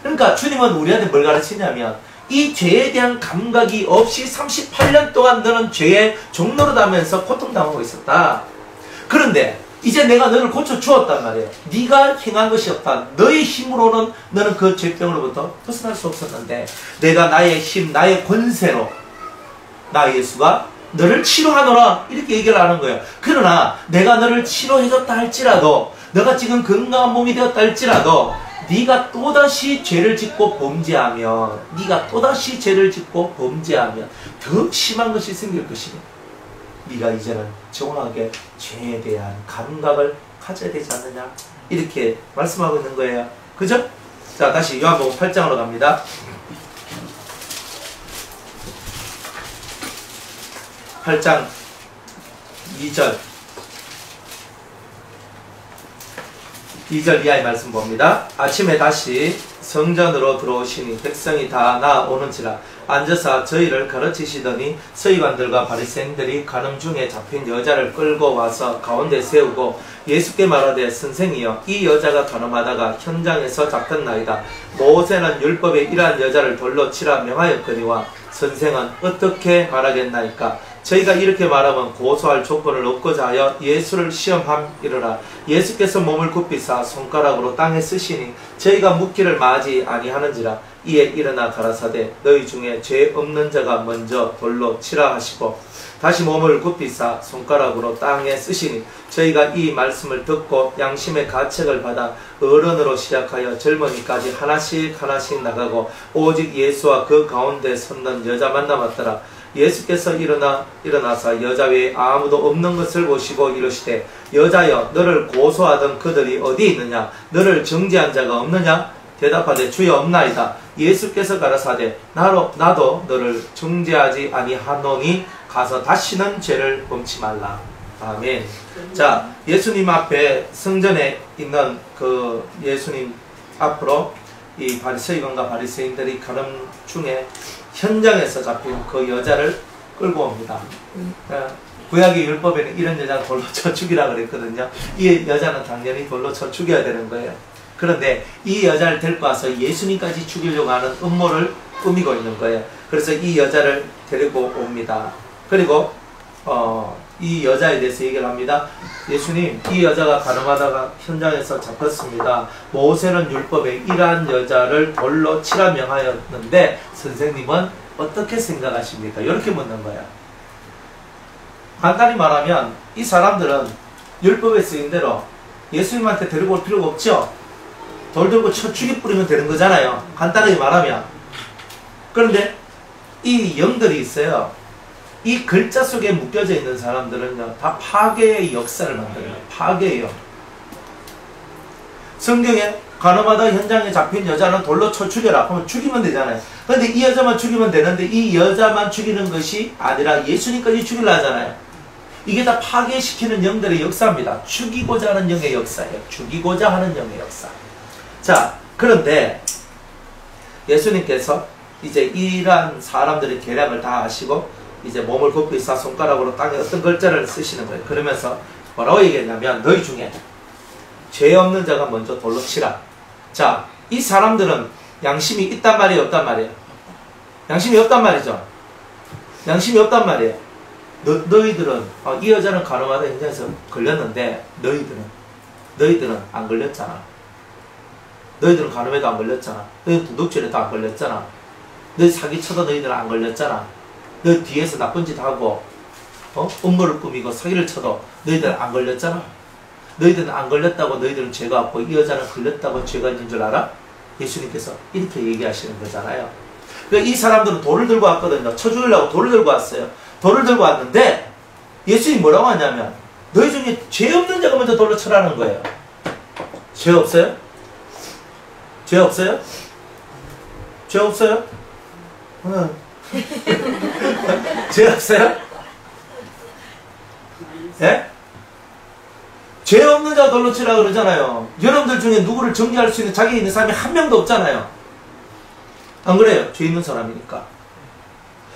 그러니까 주님은 우리한테 뭘 가르치냐면 이 죄에 대한 감각이 없이 38년 동안 너는 죄의 종노릇하면서 고통당하고 있었다. 그런데 이제 내가 너를 고쳐주었단 말이에요. 네가 행한 것이 없다. 너의 힘으로는 너는 그 죄병으로부터 벗어날 수 없었는데 내가 나의 힘, 나의 권세로 나 예수가 너를 치료하노라 이렇게 얘기를 하는 거예요. 그러나 내가 너를 치료해줬다 할지라도 너가 지금 건강한 몸이 되었다 할지라도 네가 또다시 죄를 짓고 범죄하면 더 심한 것이 생길 것이니 네가 이제는 정확하게 죄에 대한 감각을 가져야 되지 않느냐 이렇게 말씀하고 있는 거예요. 그죠? 자, 다시 요한복음 8장으로 갑니다. 8장 2절 이하의 말씀 봅니다. 아침에 다시 성전으로 들어오시니 백성이 다 나오는지라 앉아서 저희를 가르치시더니 서기관들과 바리새인들이 간음 중에 잡힌 여자를 끌고 와서 가운데 세우고 예수께 말하되 선생이여 이 여자가 간음하다가 현장에서 잡혔나이다. 모세는 율법에 이러한 여자를 돌로 치라 명하였거니와 선생은 어떻게 말하겠나이까. 저희가 이렇게 말하면 고소할 조건을 얻고자 하여 예수를 시험함이러라. 예수께서 몸을 굽히사 손가락으로 땅에 쓰시니 저희가 묻기를 마지 아니하는지라. 이에 일어나 가라사대 너희 중에 죄 없는 자가 먼저 돌로 치라 하시고 다시 몸을 굽히사 손가락으로 땅에 쓰시니 저희가 이 말씀을 듣고 양심의 가책을 받아 어른으로 시작하여 젊은이까지 하나씩 나가고 오직 예수와 그 가운데 섰는 여자만 남았더라. 예수께서 일어나사 여자 외에 아무도 없는 것을 보시고 이르시되 여자여 너를 고소하던 그들이 어디 있느냐? 너를 정죄한 자가 없느냐? 대답하되 주여 없나이다. 예수께서 가라사대 나도 너를 정죄하지 아니하노니 가서 다시는 죄를 범치 말라. 아멘. 자, 예수님 앞에 성전에 있는 그 예수님 앞으로 이 서기관과 바리새인들이 간음 중에 현장에서 잡힌 그 여자를 끌고 옵니다. 구약의 율법에는 이런 여자는 돌로 쳐 죽이라 그랬거든요. 이 여자는 당연히 돌로 쳐 죽여야 되는 거예요. 그런데 이 여자를 데리고 와서 예수님까지 죽이려고 하는 음모를 꾸미고 있는 거예요. 그래서 이 여자를 데리고 옵니다. 그리고 이 여자에 대해서 얘기를 합니다. 예수님, 이 여자가 간음하다가 현장에서 잡혔습니다. 모세는 율법에 이러한 여자를 돌로 치라 명하였는데 선생님은 어떻게 생각하십니까? 이렇게 묻는 거야. 간단히 말하면 이 사람들은 율법에 쓰인 대로 예수님한테 데리고 올 필요가 없죠. 돌 들고 쳐 죽이 뿌리면 되는 거잖아요. 간단하게 말하면. 그런데 이 영들이 있어요. 이 글자 속에 묶여져 있는 사람들은요, 다 파괴의 역사를 만들어요. 파괴의 영. 성경에 간음하다 현장에 잡힌 여자는 돌로 쳐 죽여라 하면 죽이면 되잖아요. 그런데 이 여자만 죽이면 되는데 이 여자만 죽이는 것이 아니라 예수님까지 죽이려 하잖아요. 이게 다 파괴시키는 영들의 역사입니다. 죽이고자 하는 영의 역사예요. 죽이고자 하는 영의 역사. 자, 그런데 예수님께서 이제 이러한 사람들의 계략을 다 아시고 이제 몸을 굽히사 손가락으로 땅에 어떤 글자를 쓰시는 거예요. 그러면서 뭐라고 얘기했냐면 너희 중에 죄 없는 자가 먼저 돌로 치라. 자, 이 사람들은 양심이 있단 말이에요, 없단 말이에요? 양심이 없단 말이죠. 양심이 없단 말이에요. 너희들은 이 여자는 간음하다 현장에서 걸렸는데 너희들은 안 걸렸잖아. 너희들은 간음에도 안 걸렸잖아. 너희들 도둑질에도 안 걸렸잖아. 너희 사기쳐도 너희들은 안 걸렸잖아. 너 뒤에서 나쁜 짓 하고 음모를 꾸미고 사기를 쳐도 너희들은 안 걸렸잖아. 너희들은 안 걸렸다고 너희들은 죄가 없고 이 여자는 걸렸다고 죄가 있는 줄 알아? 예수님께서 이렇게 얘기하시는 거잖아요. 그러니까 이 사람들은 돌을 들고 왔거든요. 쳐 죽이려고 돌을 들고 왔어요. 돌을 들고 왔는데 예수님이 뭐라고 하냐면 너희 중에 죄 없는 자가 먼저 돌로 쳐라는 거예요. 죄 없어요? 죄 없어요? 죄 없어요? 죄 없어요? 예? 죄 없는 자 돌로 치라 그러잖아요. 여러분들 중에 누구를 정죄할 수 있는 자격이 있는 사람이 한 명도 없잖아요. 안 그래요? 죄 있는 사람이니까.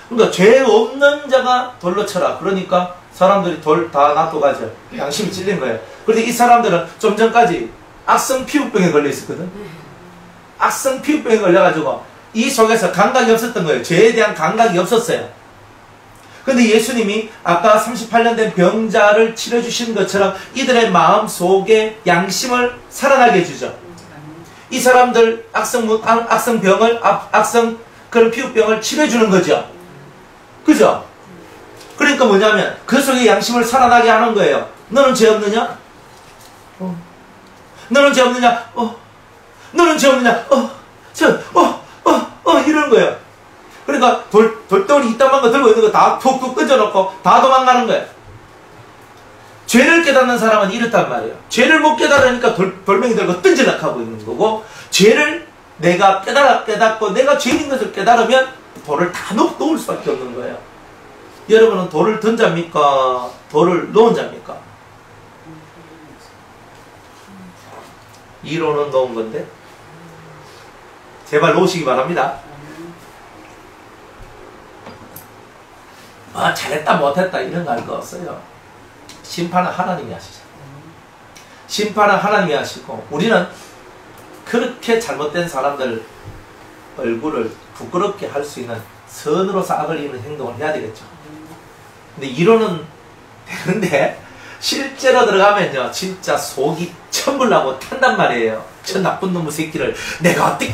그러니까 죄 없는 자가 돌로 쳐라. 그러니까 사람들이 돌 다 놔둬가죠. 양심이 찔린 거예요. 그런데 이 사람들은 좀 전까지 악성 피부병에 걸려 있었거든. 악성 피부병에 걸려가지고 이 속에서 감각이 없었던 거예요. 죄에 대한 감각이 없었어요. 근데 예수님이 아까 38년 된 병자를 치료해주신 것처럼 이들의 마음 속에 양심을 살아나게 해주죠. 이 사람들 악성병을, 그런 피부병을 치료해주는 거죠. 그죠? 그러니까 뭐냐면 그 속에 양심을 살아나게 하는 거예요. 너는 죄 없느냐? 너는 죄 없느냐? 너는 죄 없느냐? 이러는 거예요. 그러니까 돌덩이 이따만 거 들고 있는 거 다 툭툭 던져놓고 다 도망가는 거예요. 죄를 깨닫는 사람은 이렇단 말이에요. 죄를 못 깨달으니까 돌멩이 들고 던지락 하고 있는 거고, 죄를 내가 깨닫고 내가 죄인 것을 깨달으면 돌을 다 놓을 수밖에 없는 거예요. 여러분은 돌을 던 자입니까? 돌을 놓은 자입니까? 이론은 놓은 건데 제발 놓으시기 바랍니다. 잘했다 못했다 이런 거 할 거 없어요. 심판은 하나님이 하시죠. 심판은 하나님이 하시고, 우리는 그렇게 잘못된 사람들 얼굴을 부끄럽게 할 수 있는 선으로서 악을 이루는 행동을 해야 되겠죠. 근데 이론은 되는데 실제로 들어가면요 진짜 속이 천불나고 탄단 말이에요. 저 나쁜 놈의 새끼를 내가 어떻게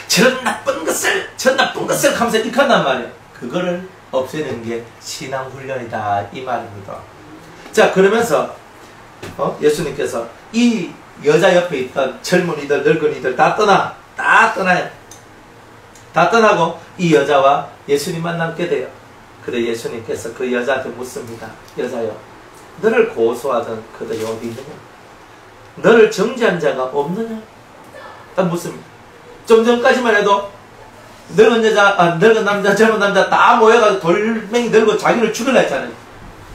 저런 나쁜 것을 하면서 이렇게 한단 말이에요. 그거를 없애는 게 신앙훈련이다 이 말입니다. 자, 그러면서 예수님께서 이 여자 옆에 있던 젊은이들 늙은이들 다 떠나요. 다 떠나고 이 여자와 예수님만 남게 돼요. 그래 예수님께서 그 여자한테 묻습니다. 여자여, 너를 고소하던 그들이 어디 있느냐? 너를 정죄한 자가 없느냐? 딱 묻습니다. 좀 전까지만 해도 늙은 여자, 늙은 남자, 젊은 남자 다 모여가지고 돌멩이 들고 자기를 죽이려 했잖아요.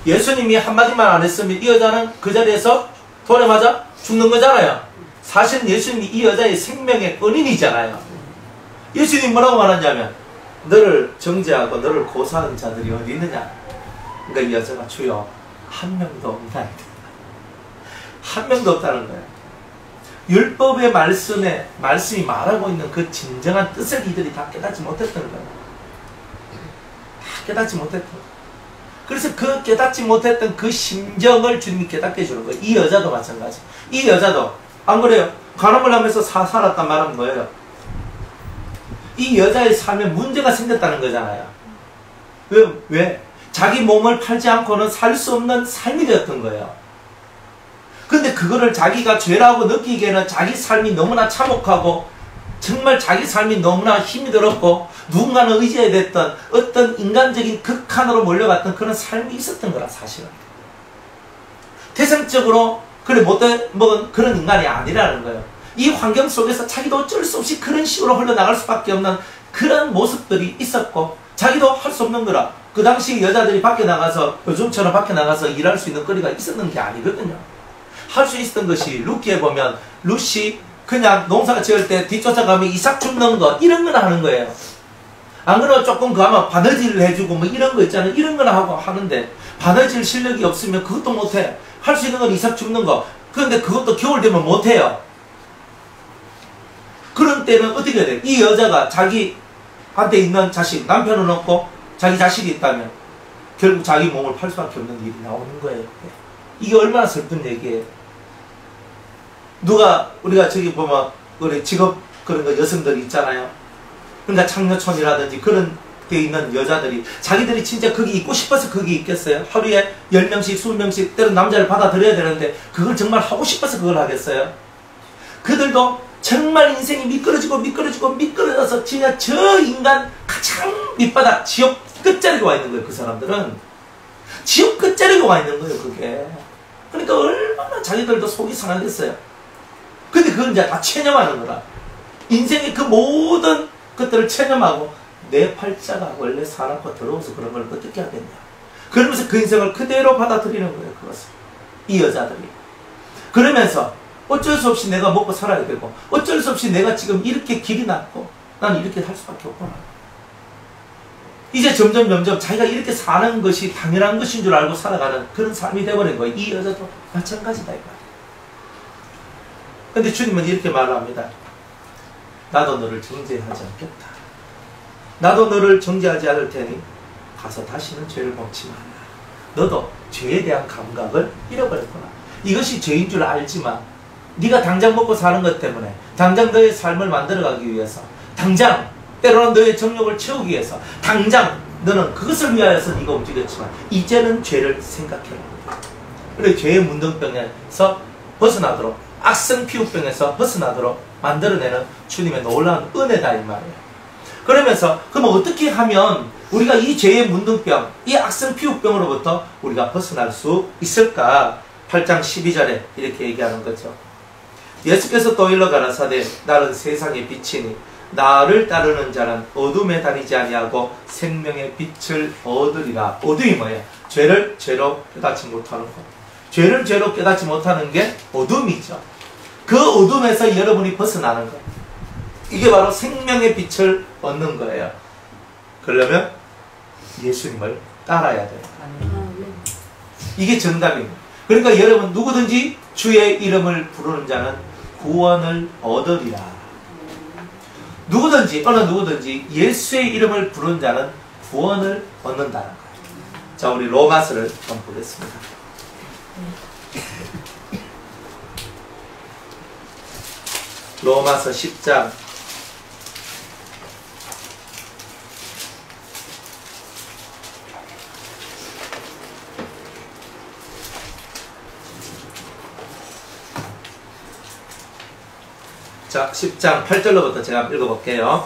예수님이 한마디만 안 했으면 이 여자는 그 자리에서 돌에 맞아 죽는 거잖아요. 사실 예수님이 이 여자의 생명의 은인이잖아요. 예수님이 뭐라고 말하냐면 너를 정죄하고 너를 고소하는 자들이 어디 있느냐? 그러니까 이 여자가 주여 한 명도 없다. 한 명도 없다는 거예요. 율법의 말씀이 말하고 있는 그 진정한 뜻을 이들이 다 깨닫지 못했던 거예요. 다 깨닫지 못했던 거예요. 그래서 그 깨닫지 못했던 그 심정을 주님이 깨닫게 해주는 거예요. 이 여자도 마찬가지. 이 여자도 안 그래요? 간음을 하면서 살았단 말은 뭐예요? 이 여자의 삶에 문제가 생겼다는 거잖아요. 왜? 자기 몸을 팔지 않고는 살 수 없는 삶이 되었던 거예요. 근데 그거를 자기가 죄라고 느끼기에는 자기 삶이 너무나 참혹하고 정말 자기 삶이 너무나 힘이 들었고 누군가는 의지해야 됐던 어떤 인간적인 극한으로 몰려갔던 그런 삶이 있었던 거라 사실은. 태생적으로 그래 못먹은 그런 인간이 아니라는 거예요. 이 환경 속에서 자기도 어쩔 수 없이 그런 식으로 흘러나갈 수밖에 없는 그런 모습들이 있었고 자기도 할 수 없는 거라. 그 당시 여자들이 밖에 나가서 요즘처럼 밖에 나가서 일할 수 있는 거리가 있었는 게 아니거든요. 할 수 있었던 것이 룻기에 보면 룻이 그냥 농사 지을 때 뒤쫓아가면 이삭 줍는 거 이런 거나 하는 거예요. 안 그러면 조금 가면 바느질을 해주고 뭐 이런 거 있잖아요. 이런 거나 하고 하는데 바느질 실력이 없으면 그것도 못해. 할 수 있는 건 이삭 줍는 거. 그런데 그것도 겨울 되면 못해요. 그런 때는 어떻게 해야 돼? 이 여자가 자기한테 있는 자식, 남편은 없고 자기 자식이 있다면 결국 자기 몸을 팔 수밖에 없는 일이 나오는 거예요. 이게 얼마나 슬픈 얘기예요. 우리가 저기 보면 우리 직업 그런 거 여성들이 있잖아요. 그러니까 창녀촌이라든지 그런 데 있는 여자들이 자기들이 진짜 거기 있고 싶어서 거기 있겠어요? 하루에 10명씩 20명씩 때론 남자를 받아들여야 되는데 그걸 정말 하고 싶어서 그걸 하겠어요? 그들도 정말 인생이 미끄러져서 진짜 저 인간 가장 밑바닥 지옥 끝자리에 와 있는 거예요. 그 사람들은 지옥 끝자리에 와 있는 거예요. 그게 그러니까 얼마나 자기들도 속이 상하겠어요. 근데 그걸 이제 다 체념하는 거라. 인생의 그 모든 것들을 체념하고 내 팔자가 원래 사람과 더러워서 그런 걸 어떻게 하겠냐. 그러면서 그 인생을 그대로 받아들이는 거예요. 그것을. 이 여자들이. 그러면서 어쩔 수 없이 내가 먹고 살아야 되고 어쩔 수 없이 내가 지금 이렇게 길이 났고 나는 이렇게 할 수밖에 없구나. 이제 점점 자기가 이렇게 사는 것이 당연한 것인 줄 알고 살아가는 그런 삶이 되어버린 거예요. 이 여자도 마찬가지다 이 말이에요. 근데 주님은 이렇게 말을 합니다. 나도 너를 정죄하지 않겠다. 나도 너를 정죄하지 않을 테니 가서 다시는 죄를 범치 말라. 너도 죄에 대한 감각을 잃어버렸구나. 이것이 죄인 줄 알지만 네가 당장 먹고 사는 것 때문에 당장 너의 삶을 만들어가기 위해서 당장 때로는 너의 정욕을 채우기 위해서 당장 너는 그것을 위하여서 네가 움직였지만 이제는 죄를 생각해라. 그래 죄의 문둥병에서 벗어나도록 악성피우병에서 벗어나도록 만들어내는 주님의 놀라운 은혜다 이 말이에요. 그러면서 그럼 어떻게 하면 우리가 이 죄의 문둥병, 이 악성피우병으로부터 우리가 벗어날 수 있을까? 8장 12절에 이렇게 얘기하는 거죠. 예수께서 또 일러 가라사대 나는 세상의 빛이니 나를 따르는 자는 어둠에 다니지 아니하고 생명의 빛을 얻으리라. 어둠이 뭐예요? 죄를 죄로 깨닫지 못하는 것. 죄를 죄로 깨닫지 못하는 게 어둠이죠. 그 어둠에서 여러분이 벗어나는 것. 이게 바로 생명의 빛을 얻는 거예요. 그러려면 예수님을 따라야 돼요. 이게 정답입니다. 그러니까 여러분 누구든지 주의 이름을 부르는 자는 구원을 얻으리라. 누구든지 어느 누구든지 예수의 이름을 부르는 자는 구원을 얻는다는 거예요. 자, 우리 로마서를 한번 보겠습니다. 로마서 10장 자, 10장 8절로부터 제가 읽어볼게요.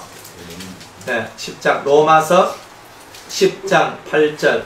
네, 10장 로마서 10장 8절.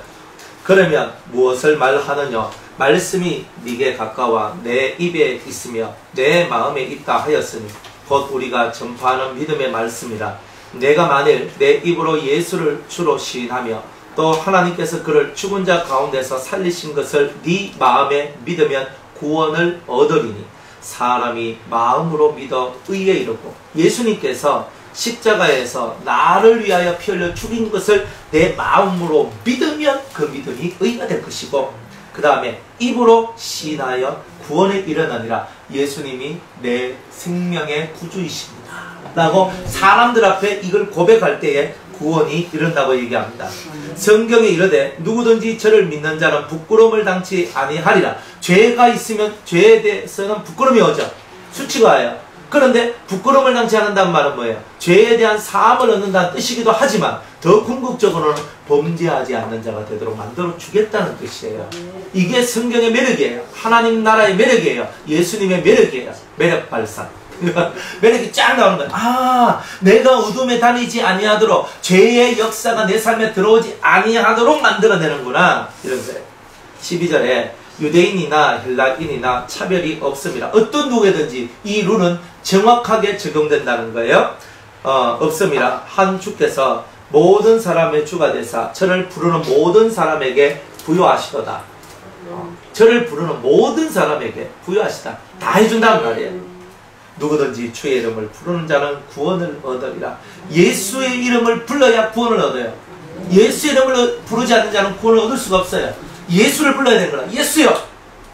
그러면 무엇을 말하느냐? 말씀이 네게 가까워 내 입에 있으며 내 마음에 있다 하였으니 곧 우리가 전파하는 믿음의 말씀이라. 내가 만일 내 입으로 예수를 주로 시인하며 또 하나님께서 그를 죽은 자 가운데서 살리신 것을 네 마음에 믿으면 구원을 얻으리니 사람이 마음으로 믿어 의에 이르고 예수님께서 십자가에서 나를 위하여 피 흘려 죽인 것을 내 마음으로 믿으면 그 믿음이 의가 될 것이고 그 다음에 입으로 시인하여 구원에 이르느니라. 예수님이 내 생명의 구주이십니다 라고 사람들 앞에 이걸 고백할 때에 구원이 이른다고 얘기합니다. 성경에 이르되 누구든지 저를 믿는 자는 부끄러움을 당치 아니하리라. 죄가 있으면 죄에 대해서는 부끄러움이 오죠. 수치가 와요. 그런데 부끄러움을 당치 않는다는 말은 뭐예요? 죄에 대한 사함을 얻는다는 뜻이기도 하지만 더 궁극적으로는 범죄하지 않는 자가 되도록 만들어 주겠다는 뜻이에요. 이게 성경의 매력이에요. 하나님 나라의 매력이에요. 예수님의 매력이에요. 매력 발산. 매력이 쫙 나오는 거예요. 아, 내가 어둠에 다니지 아니하도록 죄의 역사가 내 삶에 들어오지 아니하도록 만들어내는구나. 이런 거예요. 12절에 유대인이나 헬라인이나 차별이 없음이라. 어떤 누구든지 이 룰은 정확하게 적용된다는 거예요. 없음이라. 한 주께서 모든 사람의 주가 되사 저를 부르는 모든 사람에게 부여하시도다. 저를 부르는 모든 사람에게 부여하시다. 다 해준다는 말이에요. 누구든지 주의 이름을 부르는 자는 구원을 얻으리라. 예수의 이름을 불러야 구원을 얻어요. 예수의 이름을 부르지 않는 자는 구원을 얻을 수가 없어요. 예수를 불러야 되는 거라. 예수여,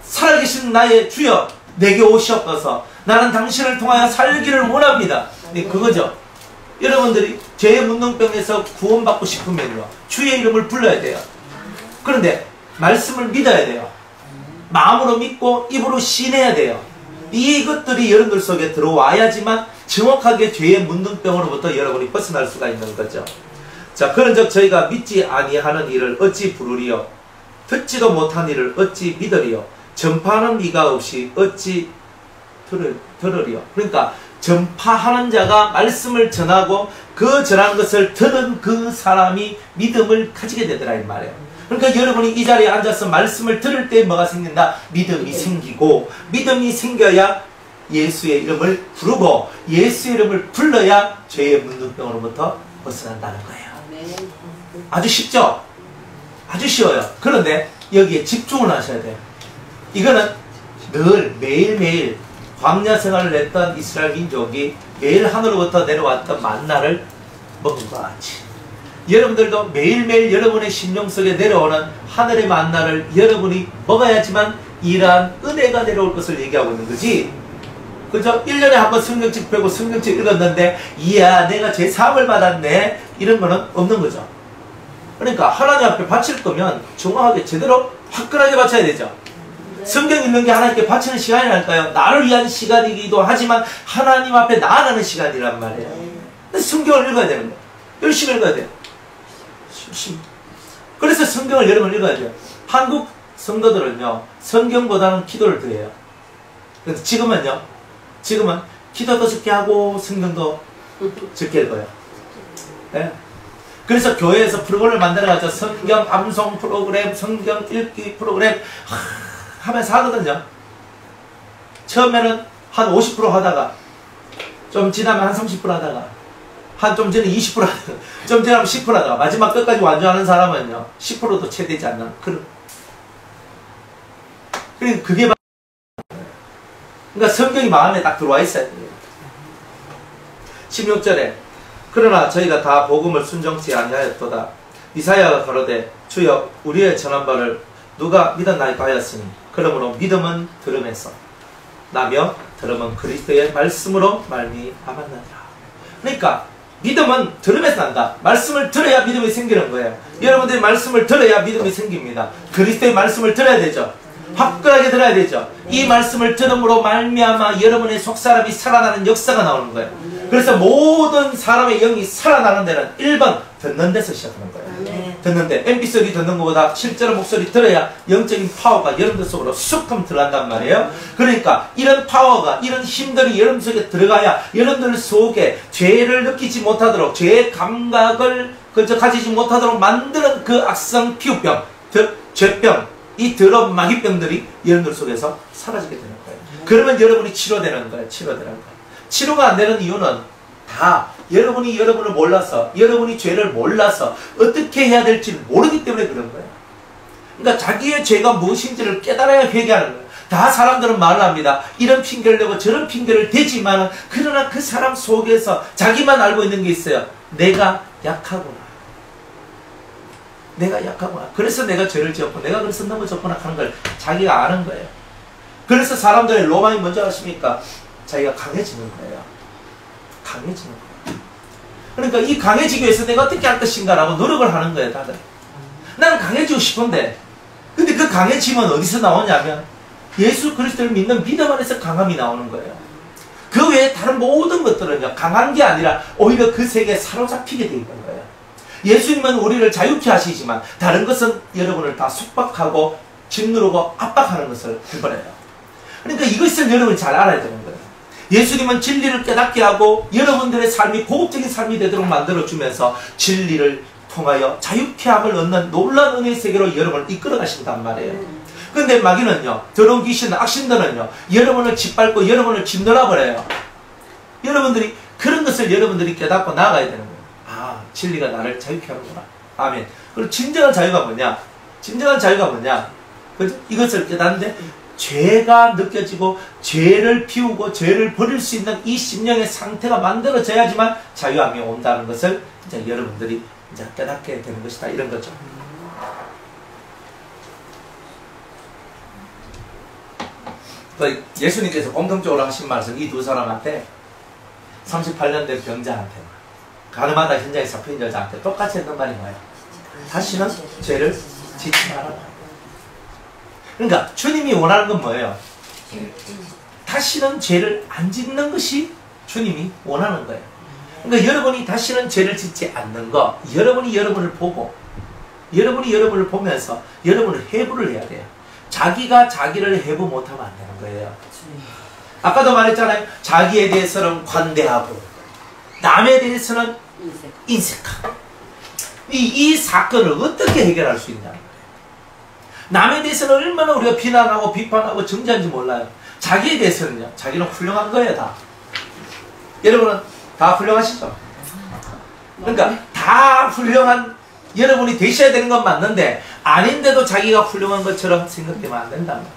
살아계신 나의 주여, 내게 오시옵소서. 나는 당신을 통하여 살기를 원합니다. 네, 그거죠. 여러분들이 죄의 문둥병에서 구원받고 싶으면요, 주의 이름을 불러야 돼요. 그런데 말씀을 믿어야 돼요. 마음으로 믿고 입으로 시인해야 돼요. 이것들이 여러분들 속에 들어와야지만 정확하게 죄의 문둥병으로부터 여러분이 벗어날 수가 있는 거죠. 자, 그런즉 저희가 믿지 아니하는 일을 어찌 부르리요? 듣지도 못한 일을 어찌 믿으리요? 전파하는 이가 없이 어찌 들으리요? 그러니까 전파하는 자가 말씀을 전하고 그 전한 것을 들은 그 사람이 믿음을 가지게 되더라 이 말이에요. 그러니까 여러분이 이 자리에 앉아서 말씀을 들을 때 뭐가 생긴다? 믿음이 생기고, 믿음이 생겨야 예수의 이름을 부르고, 예수의 이름을 불러야 죄의 문둥병으로부터 벗어난다는 거예요. 아주 쉽죠? 아주 쉬워요. 그런데 여기에 집중을 하셔야 돼요. 이거는 늘 매일매일 광야 생활을 했던 이스라엘 민족이 매일 하늘로부터 내려왔던 만나를 먹은 것 같이 여러분들도 매일매일 여러분의 심령 속에 내려오는 하늘의 만나를 여러분이 먹어야지만 이러한 은혜가 내려올 것을 얘기하고 있는 거지. 그죠? 1년에 한 번 성경책 펴고 성경책 읽었는데 이야 내가 제 사함을 받았네 이런 거는 없는 거죠. 그러니까 하나님 앞에 바칠 거면 정확하게 제대로 화끈하게 바쳐야 되죠. 성경 읽는 게 하나님께 바치는 시간이랄까요? 나를 위한 시간이기도 하지만 하나님 앞에 나아가는 시간이란 말이에요. 성경을 읽어야 되는 거예요. 열심히 읽어야 돼요. 열심히. 그래서 성경을 여러분 읽어야 돼요. 한국 성도들은요 성경보다는 기도를 더 해요. 그래서 지금은 기도도 적게 하고 성경도 적게 읽어요. 네? 그래서 교회에서 프로그램을 만들어가지고 성경 암송 프로그램, 성경 읽기 프로그램 하면서 하거든요. 처음에는 한 50% 하다가 좀 지나면 한 30% 하다가 한 좀 전에 20% 하다가 좀 지나면 10% 하다가 마지막 끝까지 완주하는 사람은요 10%도 채 되지 않는 그런. 그러니까 그게 그러니까 성경이 마음에 딱 들어와 있어야 돼요. 16절에 그러나 저희가 다 복음을 순종치 아니하였도다. 이사야가 가로되 주여 우리의 전한 바를 누가 믿었나이까 하였으니 그러므로 믿음은 들음에서 나며 들음은 그리스도의 말씀으로 말미암았느니라. 그러니까 믿음은 들음에서 난다. 말씀을 들어야 믿음이 생기는 거예요. 여러분들이 말씀을 들어야 믿음이 생깁니다. 그리스도의 말씀을 들어야 되죠. 화끈하게 들어야 되죠. 이 말씀을 들음으로 말미암아 여러분의 속사람이 살아나는 역사가 나오는 거예요. 그래서 모든 사람의 영이 살아나는 데는 1번 듣는 데서 시작하는 거예요. 듣는 데 mp3 듣는 것보다 실제로 목소리 들어야 영적인 파워가 여러분들 속으로 쑥 하면 들어간단 말이에요. 그러니까 이런 파워가 이런 힘들이 여러분 속에 들어가야 여러분들 속에 죄를 느끼지 못하도록 죄의 감각을 가지지 못하도록 만드는 그 악성 피부병, 죄병, 이 더러운 마귀병들이 여러분들 속에서 사라지게 되는 거예요. 그러면 여러분이 치료되는 거예요. 치료되는 거예요. 치료가 안 되는 이유는 다 여러분이 여러분을 몰라서 여러분이 죄를 몰라서 어떻게 해야 될지 모르기 때문에 그런 거예요. 그러니까 자기의 죄가 무엇인지를 깨달아야 회개하는 거예요. 다 사람들은 말을 합니다. 이런 핑계를 내고 저런 핑계를 대지만 그러나 그 사람 속에서 자기만 알고 있는 게 있어요. 내가 약하구나. 내가 약하구나. 그래서 내가 죄를 지었고 내가 그래서 넘어졌구나 하는 걸 자기가 아는 거예요. 그래서 사람들의 로망이 뭔지 아십니까? 자기가 강해지는 거예요. 강해지는 거예요. 그러니까 이 강해지기 위해서 내가 어떻게 할 것인가 라고 노력을 하는 거예요. 다들. 나는 강해지고 싶은데 근데 그 강해짐은 어디서 나오냐면 예수 그리스도를 믿는 믿음 안에서 강함이 나오는 거예요. 그 외에 다른 모든 것들은요 강한 게 아니라 오히려 그 세계에 사로잡히게 돼 있는 거예요. 예수님은 우리를 자유케 하시지만 다른 것은 여러분을 다束縛하고 짓누르고 압박하는 것을 해버려요. 그러니까 이것을 여러분이 잘 알아야 되는 거예요. 예수님은 진리를 깨닫게 하고 여러분들의 삶이 고급적인 삶이 되도록 만들어주면서 진리를 통하여 자유케 함을 얻는 놀라운 은혜의 세계로 여러분을 이끌어 가신단 말이에요. 근데 마귀는요, 더러운 귀신, 악신들은요, 여러분을 짓밟고 여러분을 짓눌러버려요. 여러분들이 그런 것을 여러분들이 깨닫고 나아가야 되는 거예요. 아, 진리가 나를 자유케 하는구나. 아멘. 그리고 진정한 자유가 뭐냐? 진정한 자유가 뭐냐? 그죠? 이것을 깨닫는데 죄가 느껴지고 죄를 피우고 죄를 버릴 수 있는 이 심령의 상태가 만들어져야지만 자유함이 온다는 것을 이제 여러분들이 이제 깨닫게 되는 것이다. 이런 거죠. 예수님께서 공통적으로 하신 말씀 이 두 사람한테 38년 된 병자한테 가늠하다 현장에 잡힌 여자한테 똑같이 했던 말이 뭐예요? 다시는 죄를 짓지 말아라. 그러니까 주님이 원하는 건 뭐예요? 다시는 죄를 안 짓는 것이 주님이 원하는 거예요. 그러니까 여러분이 다시는 죄를 짓지 않는 거, 여러분이 여러분을 보고 여러분이 여러분을 보면서 여러분을 해부를 해야 돼요. 자기가 자기를 해부 못하면 안 되는 거예요. 아까도 말했잖아요. 자기에 대해서는 관대하고 남에 대해서는 인색하고 이 사건을 어떻게 해결할 수 있냐. 남에 대해서는 얼마나 우리가 비난하고 비판하고 정죄한지 몰라요. 자기에 대해서는요. 자기는 훌륭한 거예요. 다. 여러분은 다 훌륭하시죠? 그러니까 다 훌륭한 여러분이 되셔야 되는 건 맞는데 아닌데도 자기가 훌륭한 것처럼 생각되면 안 된다는 거예요.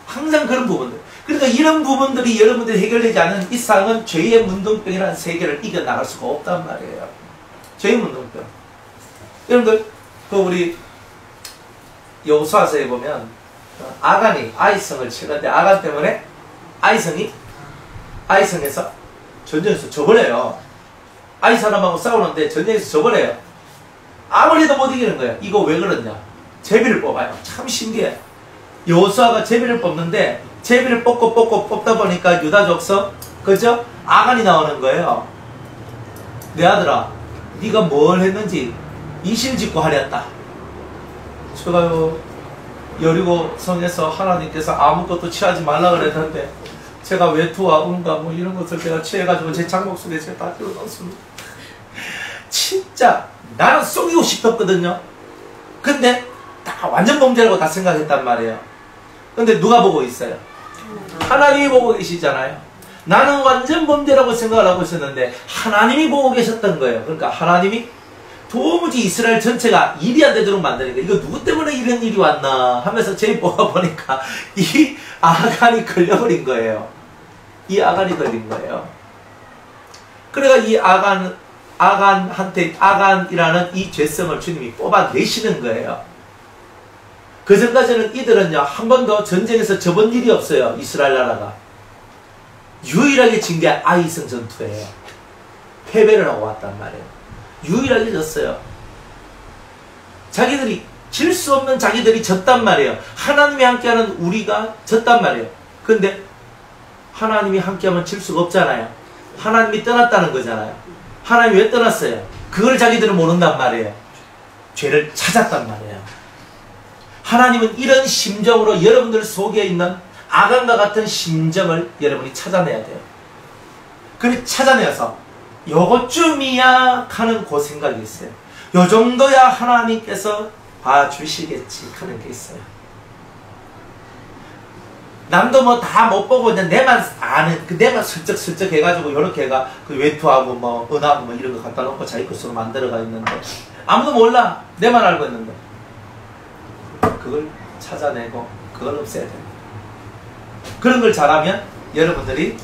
항상 그런 부분들. 그러니까 이런 부분들이 여러분들이 해결되지 않은 이상은 죄의 문둥병이라는 세계를 이겨나갈 수가 없단 말이에요. 죄의 문둥병. 여러분들, 우리 여호수아서에 보면 아간이 아이성을 치는데 아간 때문에 아이성에서 전쟁에서 져버려요. 아이 사람하고 싸우는데 전쟁에서 져버려요. 아무리 해도 못 이기는 거예요. 이거 왜 그러냐? 제비를 뽑아요. 참 신기해. 여호수아가 제비를 뽑는데 제비를 뽑다 보니까 유다 족속, 그죠? 아간이 나오는 거예요. 내 아들아, 네가 뭘 했는지 이실 짓고 하렸다. 제가요, 여리고 성에서 하나님께서 아무것도 취하지 말라 그랬는데 제가 외투와 은과 뭐 이런 것을 제가 취해가지고 제 장목 속에 제가 다 들어넣었습니다. 진짜 나는 속이고 싶었거든요. 근데 다 완전 범죄라고 다 생각했단 말이에요. 근데 누가 보고 있어요? 하나님이 보고 계시잖아요. 나는 완전 범죄라고 생각을 하고 있었는데 하나님이 보고 계셨던 거예요. 그러니까 하나님이 도무지 이스라엘 전체가 일이 안 되도록 만드니까 이거 누구 때문에 이런 일이 왔나 하면서 제일 뽑아보니까 이 아간이 걸려버린 거예요. 이 아간이 걸린 거예요. 그래가 이 아간이라는 이 죄성을 주님이 뽑아내시는 거예요. 그 전까지는 이들은요, 한 번도 전쟁에서 져본 일이 없어요. 이스라엘 나라가. 유일하게 진 게 아이성 전투예요. 패배를 하고 왔단 말이에요. 유일하게 졌어요. 자기들이 질 수 없는 자기들이 졌단 말이에요. 하나님이 함께하는 우리가 졌단 말이에요. 근데 하나님이 함께하면 질 수가 없잖아요. 하나님이 떠났다는 거잖아요. 하나님이 왜 떠났어요? 그걸 자기들은 모른단 말이에요. 죄를 찾았단 말이에요. 하나님은 이런 심정으로 여러분들 속에 있는 아간과 같은 심정을 여러분이 찾아내야 돼요. 그래 찾아내서 요것쯤이야 하는 그 생각이 있어요. 요 정도야 하나님께서 봐주시겠지 하는 게 있어요. 남도 뭐 다 못 보고 그냥 내만 아는, 내만 슬쩍슬쩍 해가지고 요렇게 해가 그 외투하고 뭐 은하고 뭐 이런 거 갖다 놓고 자기 것으로 만들어가 있는데 아무도 몰라. 내만 알고 있는데 그걸 찾아내고 그걸 없애야 돼요. 그런 걸 잘하면 여러분들이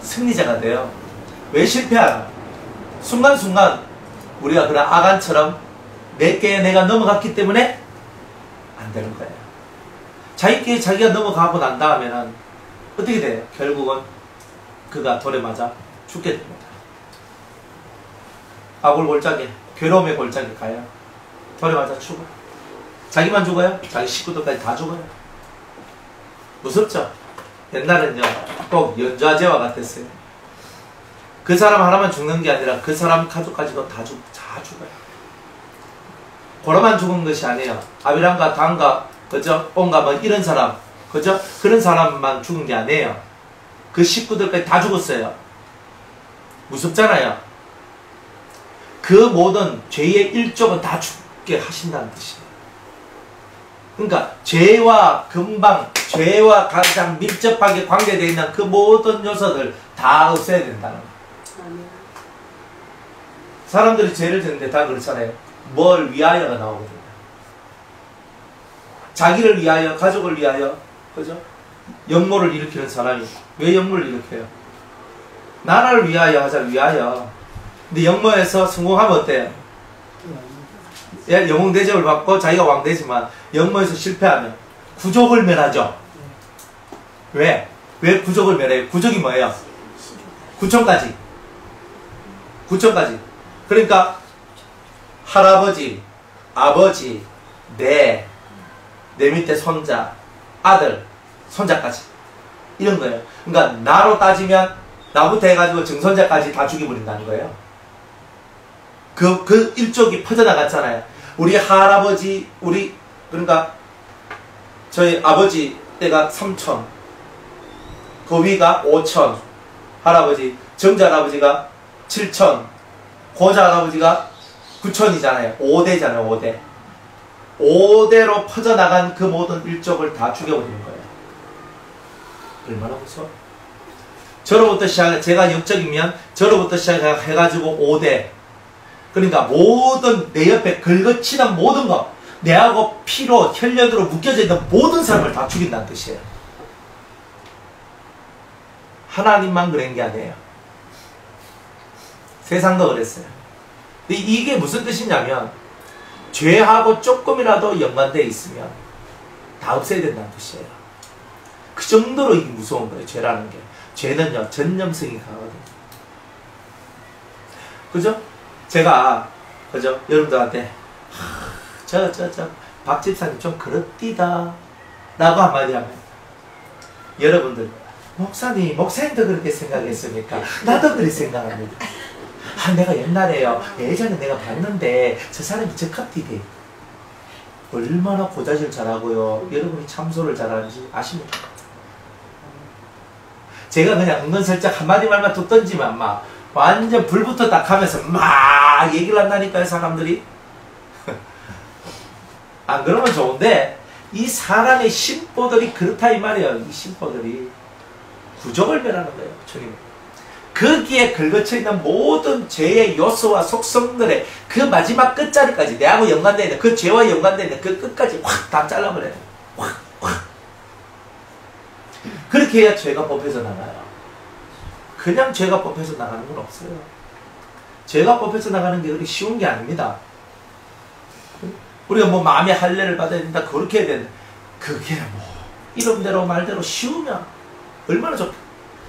승리자가 돼요. 왜 실패하나? 순간순간 우리가 그런 아간처럼 내 께 내가 넘어갔기 때문에 안 되는 거예요. 자기께 자기가 넘어가고 난 다음에는 어떻게 돼요? 결국은 그가 돌에 맞아 죽게 됩니다. 아굴 골짜기, 괴로움의 골짜기 가요. 돌에 맞아 죽어요. 자기만 죽어요? 자기 식구들까지 다 죽어요. 무섭죠? 옛날은요, 꼭 연좌제와 같았어요. 그 사람 하나만 죽는 게 아니라 그 사람 가족까지도 다 죽어요. 고라만 죽은 것이 아니에요. 아비람과 단과, 그죠? 온과 뭐 이런 사람, 그죠? 그런 사람만 죽은 게 아니에요. 그 식구들까지 다 죽었어요. 무섭잖아요. 그 모든 죄의 일족은 다 죽게 하신다는 뜻이에요. 그러니까 죄와 금방, 죄와 가장 밀접하게 관계되어 있는 그 모든 요소들 다 없애야 된다는 거예요. 사람들이 죄를 짓는데 다 그렇잖아요. 뭘 위하여가 나오거든요. 자기를 위하여, 가족을 위하여, 그죠? 역모를 일으키는 사람이 왜 역모를 일으켜요? 나라를 위하여 하자, 위하여. 근데 역모에서 성공하면 어때요? 영웅 대접을 받고 자기가 왕 되지만 역모에서 실패하면 구족을 멸하죠. 왜? 왜 구족을 멸해요? 구족이 뭐예요? 구촌까지. 그러니까 할아버지, 아버지, 내 밑에 손자, 아들, 손자까지 이런 거예요. 그러니까 나로 따지면 나부터 해가지고 증손자까지 다 죽여버린다는 거예요. 그 일족이 퍼져나갔잖아요. 우리 할아버지, 그러니까 저희 아버지 때가 3촌, 그 위가 5촌, 할아버지, 정자 할아버지가 7촌, 고자 할아버지가 9촌이잖아요. 5대잖아요, 5대. 5대로 퍼져나간 그 모든 일족을 다 죽여버리는 거예요. 얼마나 무서워? 저로부터 시작해, 제가 역적이면 저로부터 시작해가지고 5대. 그러니까 모든 내 옆에 긁어치는 모든 것, 내하고 피로, 혈연으로 묶여져 있는 모든 사람을 다 죽인다는 뜻이에요. 하나님만 그런 게 아니에요. 세상도 그랬어요. 근데 이게 무슨 뜻이냐면 죄하고 조금이라도 연관되어 있으면 다 없애야 된다는 뜻이에요. 그 정도로 이게 무서운 거예요. 죄라는 게. 죄는요 전념성이 강하거든요. 그죠? 제가 그죠? 여러분들한테 박 집사님 좀 그렇디다 라고 한마디 하면 여러분들 목사님도 그렇게 생각했습니까? 나도 그렇게 생각합니다. 내가 옛날에요 예전에 내가 봤는데 저 사람이 저 컷디대 얼마나 고자질 잘하고요 여러분이 참소를 잘하는지 아십니까? 제가 그냥 은근슬쩍 한마디 말만 툭 던지면 막 완전 불부터 딱 하면서 막 얘기를 한다니까요 사람들이. 안 그러면 좋은데 이 사람의 심보들이 그렇다 이 말이에요. 이 심보들이 구조걸매라는 거예요. 주님. 거기에 걸거쳐 있는 모든 죄의 요소와 속성들의 그 마지막 끝자리까지 내하고 연관되어 있는 그 죄와 연관되어 있는 그 끝까지 확 다 잘라버려요. 확. 그렇게 해야 죄가 뽑혀서 나가요. 그냥 죄가 뽑혀서 나가는 건 없어요. 죄가 뽑혀서 나가는 게 그렇게 쉬운 게 아닙니다. 우리가 뭐 마음의 할례를 받아야 된다 그렇게 해야 된다. 그게 뭐 이름대로 말대로 쉬우면 얼마나 좋다.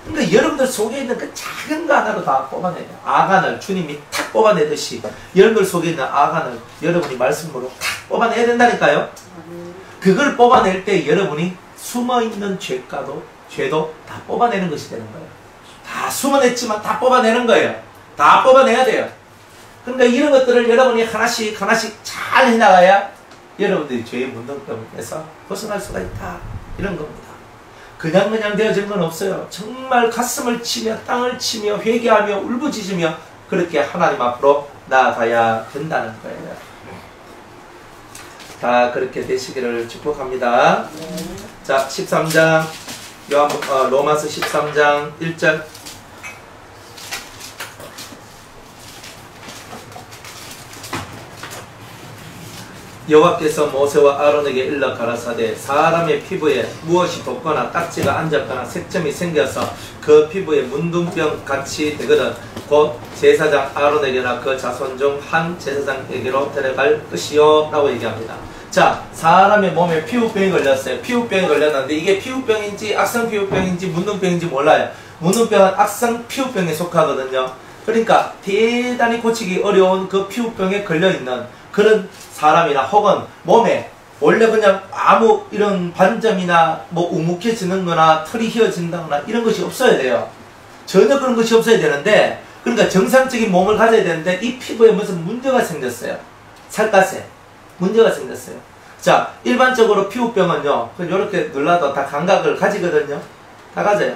그러니까 여러분들 속에 있는 그 작은 거 하나로 다 뽑아내요. 아간을 주님이 탁 뽑아내듯이 여러분들 속에 있는 아간을 여러분이 말씀으로 탁 뽑아내야 된다니까요. 그걸 뽑아낼 때 여러분이 숨어있는 죄도 다 뽑아내는 것이 되는 거예요. 다 숨어냈지만 다 뽑아내는 거예요. 다 뽑아내야 돼요. 그러니까 이런 것들을 여러분이 하나씩 잘 해나가야 여러분들이 죄의 문둥병에서 벗어날 수가 있다. 이런 겁니다. 그냥 되어진 건 없어요. 정말 가슴을 치며 땅을 치며 회개하며 울부짖으며 그렇게 하나님 앞으로 나아가야 된다는 거예요. 다 그렇게 되시기를 축복합니다. 자, 13장 로마서 13장 1절 여호와께서 모세와 아론에게 일러 가라사대 사람의 피부에 무엇이 돋거나 딱지가 앉았거나 색점이 생겨서 그 피부에 문둥병 같이 되거든 곧 제사장 아론에게나 그 자손 중 한 제사장에게로 데려갈 것이요 라고 얘기합니다. 자, 사람의 몸에 피부병이 걸렸어요. 피부병이 걸렸는데 이게 피부병인지 악성 피부병인지 문둥병인지 몰라요. 문둥병은 악성 피부병에 속하거든요. 그러니까 대단히 고치기 어려운 그 피부병에 걸려있는 그런 사람이나 혹은 몸에 원래 그냥 아무 이런 반점이나 뭐 우묵해지는 거나 털이 휘어진다거나 이런 것이 없어야 돼요. 전혀 그런 것이 없어야 되는데 그러니까 정상적인 몸을 가져야 되는데 이 피부에 무슨 문제가 생겼어요. 살갗에 문제가 생겼어요. 자, 일반적으로 피부병은요 이렇게 눌러도 다 감각을 가지거든요. 다 가져요.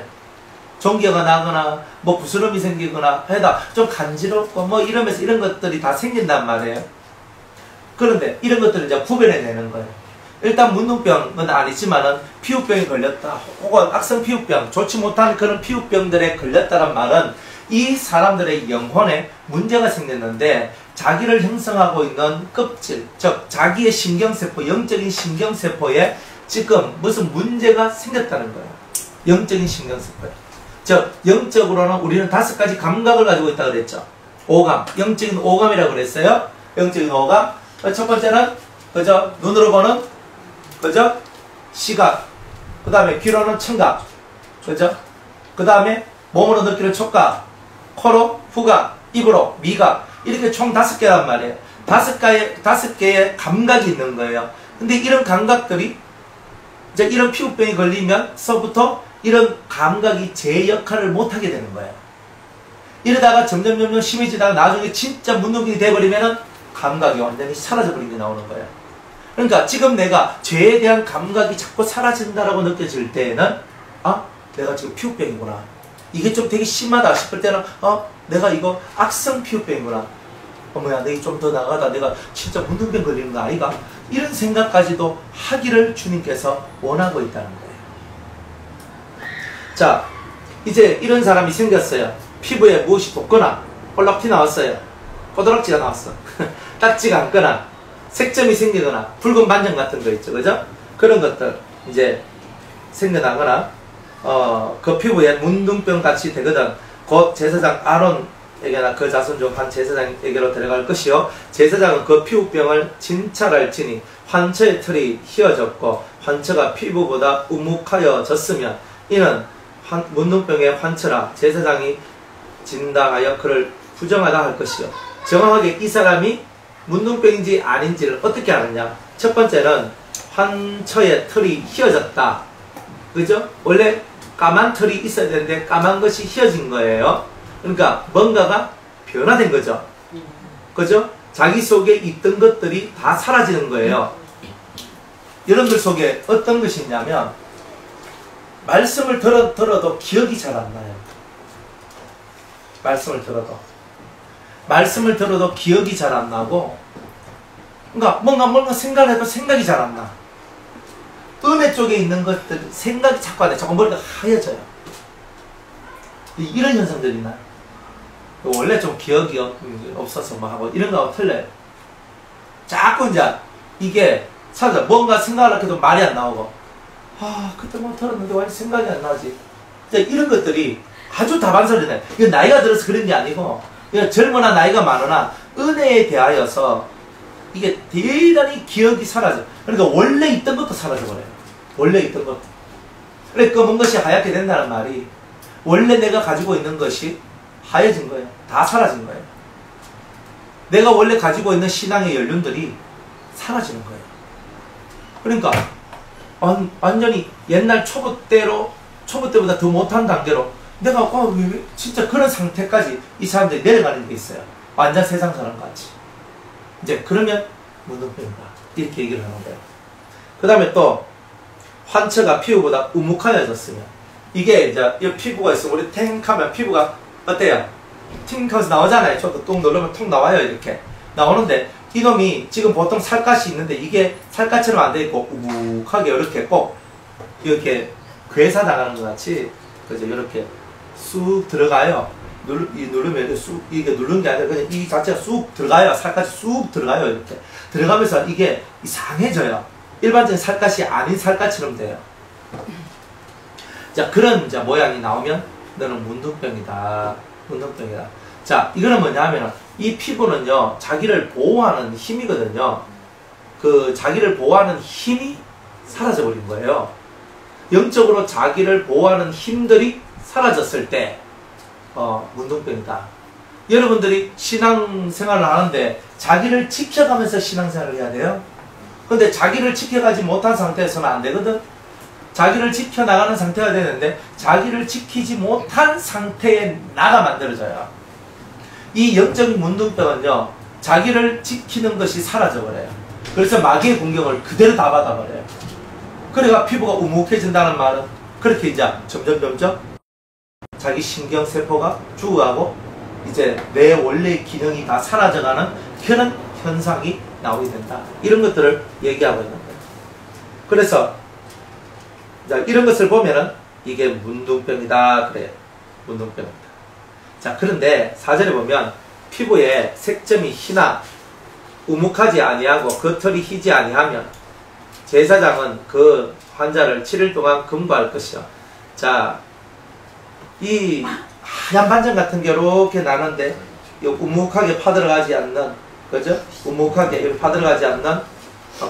종기가 나거나 뭐 부스럼이 생기거나 해다 좀 간지럽고 뭐 이러면서 이런 것들이 다 생긴단 말이에요. 그런데 이런 것들을 이제 구별해내는 거예요. 일단 문둥병은 아니지만은 피부병에 걸렸다 혹은 악성 피부병 좋지 못한 그런 피부병들에 걸렸다는 말은 이 사람들의 영혼에 문제가 생겼는데 자기를 형성하고 있는 껍질 즉 자기의 신경세포 영적인 신경세포에 지금 무슨 문제가 생겼다는 거예요. 영적인 신경세포에 즉 영적으로는 우리는 5가지 감각을 가지고 있다고 그랬죠. 오감 영적인 오감이라고 그랬어요. 영적인 오감 첫 번째는 그저 눈으로 보는 그저 시각, 그 다음에 귀로는 청각, 그죠? 그 다음에 몸으로 느끼는 촉각, 코로 후각, 입으로 미각 이렇게 총 5개란 말이에요. 5개의 감각이 있는 거예요. 근데 이런 감각들이 이제 이런 피부병이 걸리면서부터 이런 감각이 제 역할을 못하게 되는 거예요. 이러다가 점점 심해지다가 나중에 진짜 문둥병이 돼버리면은 감각이 완전히 사라져버린 게 나오는 거예요. 그러니까 지금 내가 죄에 대한 감각이 자꾸 사라진다라고 느껴질 때에는 내가 지금 피부병이구나. 이게 좀 되게 심하다 싶을 때는 내가 이거 악성 피부병이구나. 어머야 내가 좀 더 나가다 내가 진짜 문둥병 걸리는 거 아이가? 이런 생각까지도 하기를 주님께서 원하고 있다는 거예요. 자, 이제 이런 사람이 생겼어요. 피부에 무엇이 돋거나 볼락티 나왔어요. 포도락지가 나왔어. 딱지가 앉거나 색점이 생기거나 붉은 반점 같은 거 있죠. 그죠? 그런 것들 이제 생겨나거나 그 피부에 문둥병 같이 되거든. 곧 제사장 아론에게나 그 자손 중 한 제사장에게로 데려갈 것이요 제사장은 그 피부병을 진찰할지니 환처의 털이 휘어졌고 환처가 피부보다 우묵하여졌으면 이는 문둥병의 환처라 제사장이 진단하여 그를 부정하다 할 것이요. 정확하게 이 사람이 문둥병인지 아닌지를 어떻게 알았냐. 첫 번째는 환처의 털이 휘어졌다. 그죠? 원래 까만 털이 있어야 되는데 까만 것이 휘어진 거예요. 그러니까 뭔가가 변화된 거죠. 그죠? 자기 속에 있던 것들이 다 사라지는 거예요. 여러분들 속에 어떤 것이 있냐면 말씀을 들어도 기억이 잘 안 나요. 말씀을 들어도 기억이 잘 안 나고, 그러니까 뭔가 생각을 해도 생각이 잘 안 나. 은혜 쪽에 있는 것들 생각이 자꾸 안 해. 자꾸 머리가 하얘져요. 이런 현상들이 있나요? 원래 좀 기억이 없어서 뭐 하고 이런 거하고 틀려요. 자꾸 이제 이게 찾아 뭔가 생각을 해도 말이 안 나오고, 그때 뭐 들었는데 왜 생각이 안 나지? 이런 것들이 아주 다반사리네. 이거 나이가 들어서 그런 게 아니고, 젊으나 나이가 많으나 은혜에 대하여서 이게 대단히 기억이 사라져. 그러니까 원래 있던 것도 사라져버려요. 원래 있던 것도. 그러니까 검은 것이 하얗게 된다는 말이 원래 내가 가지고 있는 것이 하얘진 거예요. 다 사라진 거예요. 내가 원래 가지고 있는 신앙의 연륜들이 사라지는 거예요. 그러니까 완전히 옛날 초보 때보다 더 못한 단계로 내가 진짜 그런 상태까지 이 사람들이 내려가는 게 있어요. 완전 세상 사람 같이. 이제 그러면 문둥병이다. 이렇게 얘기를 하는 거예요. 그 다음에 또 환처가 피부보다 우묵하여졌으면, 이게 이제 이 피부가 있으면 우리 탱하면 피부가 어때요? 팅하면서 나오잖아요. 저도 똥 누르면 통 나와요. 이렇게 나오는데 이놈이 지금 보통 살갗이 있는데 이게 살갗처럼 안 돼 있고 우묵하게 이렇게 꼭 이렇게 괴사 나가는 것 같이 그죠? 이렇게 쑥 들어가요. 누르면 이게 누르는 게 아니라 그냥 이 자체가 쑥 들어가요. 살갗이 쑥 들어가요. 이렇게 들어가면서 이게 이상해져요. 일반적인 살갗이 아닌 살갗처럼 돼요. 자, 그런 이제 모양이 나오면 너는 문둥병이다. 문둥병이다. 자, 이거는 뭐냐 하면 이 피부는요, 자기를 보호하는 힘이거든요. 그 자기를 보호하는 힘이 사라져버린 거예요. 영적으로 자기를 보호하는 힘들이 사라졌을 때 문둥병이다. 여러분들이 신앙생활을 하는데 자기를 지켜가면서 신앙생활을 해야 돼요. 근데 자기를 지켜가지 못한 상태에서는 안 되거든. 자기를 지켜나가는 상태가 되는데 자기를 지키지 못한 상태에 나가 만들어져요. 이 영적인 문둥병은요, 자기를 지키는 것이 사라져버려요. 그래서 마귀의 공격을 그대로 다 받아버려요. 그래가 피부가 우묵해진다는 말은 그렇게 이제 점점 자기 신경세포가 죽어가고 이제 내 원래의 기능이 다 사라져가는 그런 현상이 나오게 된다. 이런 것들을 얘기하고 있는 거예요. 그래서 이런 것을 보면은 이게 문둥병이다 그래요. 문둥병이다. 자, 그런데 4절에 보면 피부에 색점이 희나 우묵하지 아니하고 겉털이 희지 아니하면 제사장은 그 환자를 7일 동안 금고할 것이요. 자, 이 하얀 반점 같은 게 이렇게 나는데 우묵하게 파들어가지 않는, 그죠? 우묵하게 이렇게 파들어가지 않는,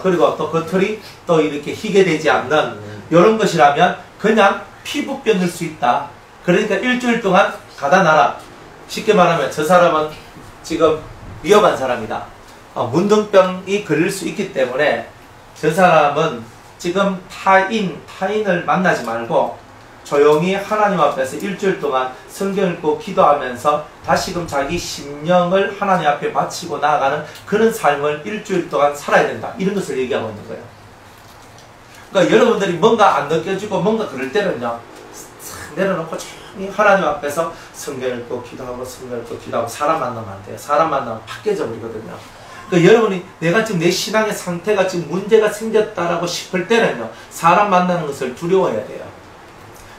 그리고 또 겉털이 또 이렇게 희게 되지 않는 이런 것이라면 그냥 피부병일 수 있다. 그러니까 일주일 동안 가다 놔라. 쉽게 말하면 저 사람은 지금 위험한 사람이다. 문둥병이 걸릴 수 있기 때문에 저 사람은 지금 타인을 만나지 말고 조용히 하나님 앞에서 일주일 동안 성경 읽고 기도하면서 다시금 자기 심령을 하나님 앞에 바치고 나아가는 그런 삶을 일주일 동안 살아야 된다. 이런 것을 얘기하고 있는 거예요. 그러니까 여러분들이 뭔가 안 느껴지고 뭔가 그럴 때는요, 내려놓고 조용히 하나님 앞에서 성경 읽고 기도하고 성경 읽고 기도하고. 사람 만나면 안 돼요. 사람 만나면 팍 깨져버리거든요. 그러니까 여러분이 내가 지금 내 신앙의 상태가 지금 문제가 생겼다라고 싶을 때는요, 사람 만나는 것을 두려워해야 돼요.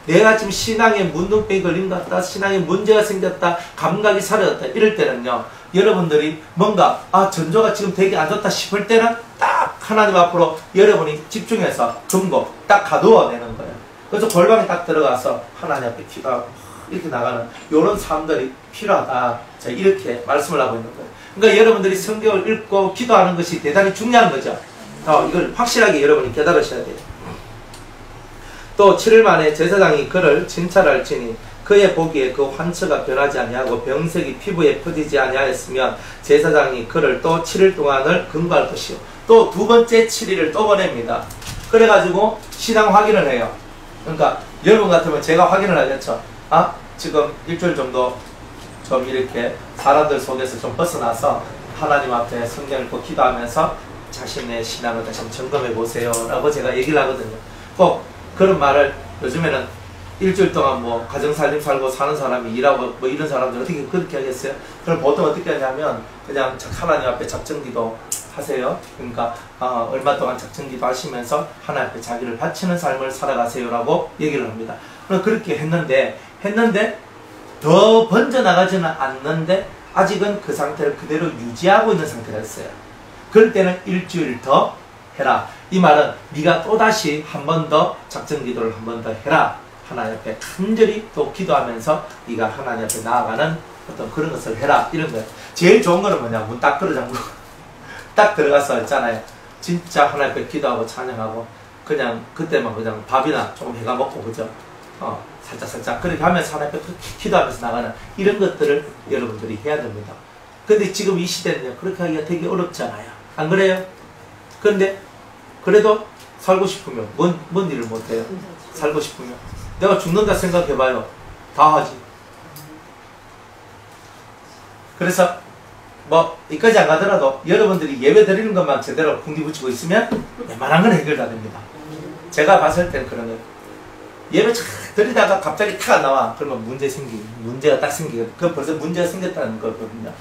내가 지금 신앙에 문둥병이 걸린 것 같다, 신앙에 문제가 생겼다, 감각이 사라졌다, 이럴 때는요, 여러분들이 뭔가 전조가 지금 되게 안 좋다 싶을 때는 딱 하나님 앞으로 여러분이 집중해서 금고 딱 가두어내는 거예요. 그래서 골방에 딱 들어가서 하나님 앞에 기도하고 이렇게 나가는 이런 사람들이 필요하다. 자, 이렇게 말씀을 하고 있는 거예요. 그러니까 여러분들이 성경을 읽고 기도하는 것이 대단히 중요한 거죠. 이걸 확실하게 여러분이 깨달으셔야 돼요. 또 7일 만에 제사장이 그를 진찰할지니 그의 보기에 그 환처가 변하지 아니하고 병색이 피부에 퍼지지 아니하였으면 제사장이 그를 또 7일 동안을 금고할 것이요. 또 두 번째 7일을 또 보냅니다. 그래가지고 신앙 확인을 해요. 그러니까 여러분 같으면 제가 확인을 하겠죠. 지금 일주일 정도 좀 이렇게 사람들 속에서 좀 벗어나서 하나님 앞에 성경 읽고 기도하면서 자신의 신앙을 다시 한번 점검해 보세요 라고 제가 얘기를 하거든요. 꼭 그런 말을 요즘에는 일주일 동안 뭐 가정살림 살고 사는 사람이 일하고 뭐 이런 사람들 어떻게 그렇게 하겠어요? 그럼 보통 어떻게 하냐면 그냥 하나님 앞에 작정기도 하세요. 그러니까 얼마 동안 작정기도 하시면서 하나님 앞에 자기를 바치는 삶을 살아가세요 라고 얘기를 합니다. 그럼 그렇게 했는데 더 번져나가지는 않는데 아직은 그 상태를 그대로 유지하고 있는 상태가 있어요. 그럴 때는 일주일 더 해라. 이 말은 네가 또다시 한 번 더 작정기도를 한 번 더 해라. 하나님 앞에 간절히 또 기도하면서 네가 하나님 앞에 나아가는 어떤 그런 것을 해라. 이런 거예요. 제일 좋은 거는 뭐냐? 문 딱 끌어 잠그고 딱 들어가서 있잖아요. 진짜 하나님 앞에 기도하고 찬양하고 그냥 그때만 그냥 밥이나 조금 해가 먹고 그죠? 살짝 그렇게 하면서 하나님 앞에 기도하면서 나가는 이런 것들을 여러분들이 해야 됩니다. 근데 지금 이 시대는요, 그렇게 하기가 되게 어렵잖아요. 안 그래요? 그런데 그래도 살고 싶으면 뭔 일을 못해요? 살고 싶으면 내가 죽는다 생각해봐요. 다 하지. 그래서 뭐 이까지 안 가더라도 여러분들이 예배 드리는 것만 제대로 궁디 붙이고 있으면 웬만한 건 해결 다 됩니다. 제가 봤을 때는 그런 거예요. 예배 쫙 드리다가 갑자기 탁 안 나와. 그러면 문제가 딱 생기거든요. 그건 벌써 문제가 생겼다는 거거든요.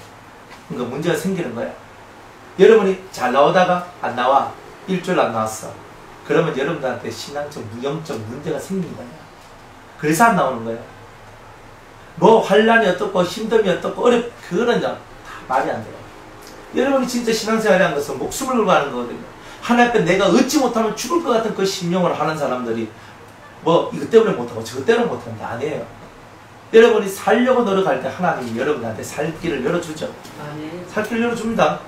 그러니까 문제가 생기는 거야. 여러분이 잘 나오다가 안 나와. 일주일 안 나왔어. 그러면 여러분들한테 신앙적, 영적 문제가 생긴 거야. 그래서 안 나오는 거예요. 뭐 환란이 어떻고 힘듦이 어떻고 그거는 다 말이 안 돼요. 여러분이 진짜 신앙생활을 한 것은 목숨을 걸고 하는 거거든요. 하나님 앞에 내가 얻지 못하면 죽을 것 같은 그 심령을 하는 사람들이 뭐 이것 때문에 못하고 저것 때문에 못하는 게 아니에요. 여러분이 살려고 노력할 때 하나님이 여러분한테 살 길을 열어주죠. 살 길을 열어줍니다.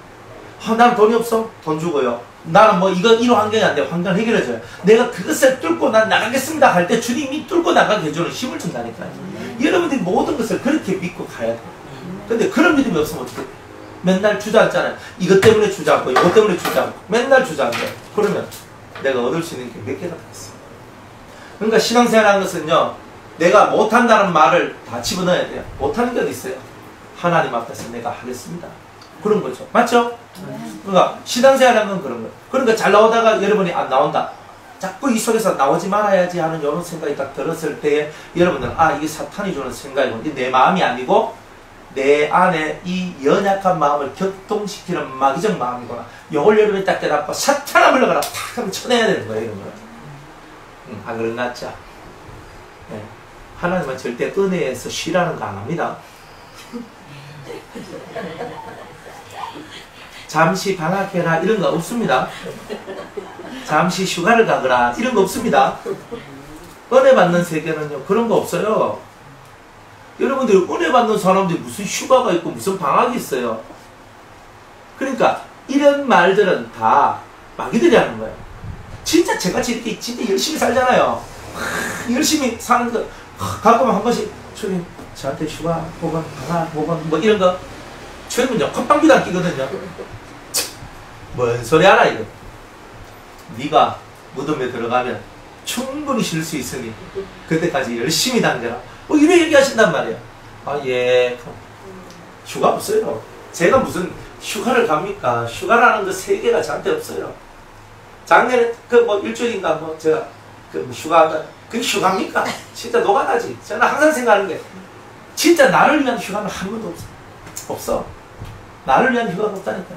나는 돈이 없어? 돈 주고요. 나는 뭐 이런 환경이 안 돼. 환경을 해결해줘요. 내가 그것을 뚫고 난 나가겠습니다 할 때 주님이 뚫고 나가게 해주는 힘을 준다니까요. 여러분들이 모든 것을 그렇게 믿고 가야 돼요. 근데 그런 믿음이 없으면 어떻게 돼요? 맨날 주저앉잖아요. 이것 때문에 주저앉고 이것 때문에 주저앉고 맨날 주저앉아요. 그러면 내가 얻을 수 있는 게 몇 개가 되겠어요. 그러니까 신앙생활하는 것은요, 내가 못한다는 말을 다 집어넣어야 돼요. 못하는 게 어디 있어요? 하나님 앞에서 내가 하겠습니다. 그런 거죠. 맞죠? 그러니까 신앙생활하는 건 그런 거예요. 그러니까 잘 나오다가 여러분이 안 나온다. 자꾸 이 속에서 나오지 말아야지 하는 이런 생각이 딱 들었을 때에 여러분들은 이게 사탄이 주는 생각이고 이게 내 마음이 아니고 내 안에 이 연약한 마음을 격동시키는 마귀적 마음이구나. 요걸 여러분이 딱 깨닫고 사탄아 물러가라 탁 하면 쳐내야 되는 거예요. 이런 거. 안 그런 것 같죠? 네. 하나님은 절대 은혜에서 쉬라는 거 안 합니다. 잠시 방학해라 이런 거 없습니다. 잠시 휴가를 가거라 이런 거 없습니다. 은혜 받는 세계는요 그런 거 없어요. 여러분들 은혜 받는 사람들이 무슨 휴가가 있고 무슨 방학이 있어요. 그러니까 이런 말들은 다 마귀들이 하는 거예요. 진짜 저같이 이렇게 진짜 열심히 살잖아요. 열심히 사는 거 가끔은 한 번씩 주님 저한테 휴가 혹은 방학 혹은 뭐 이런 거 주님은요 콧방귀도 안 끼거든요. 뭔 소리 하나 이거. 네가 무덤에 들어가면 충분히 쉴 수 있으니 그때까지 열심히 당겨라. 이렇게 얘기하신단 말이에요. 예. 휴가 없어요. 제가 무슨 휴가를 갑니까? 휴가라는 거 세계가 저한테 없어요. 작년에 뭐 일주일인가 뭐 제가 휴가가 그게 휴가입니까? 진짜 노가다지. 저는 항상 생각하는 게 진짜 나를 위한 휴가는 한 번도 없어. 나를 위한 휴가가 없다니까.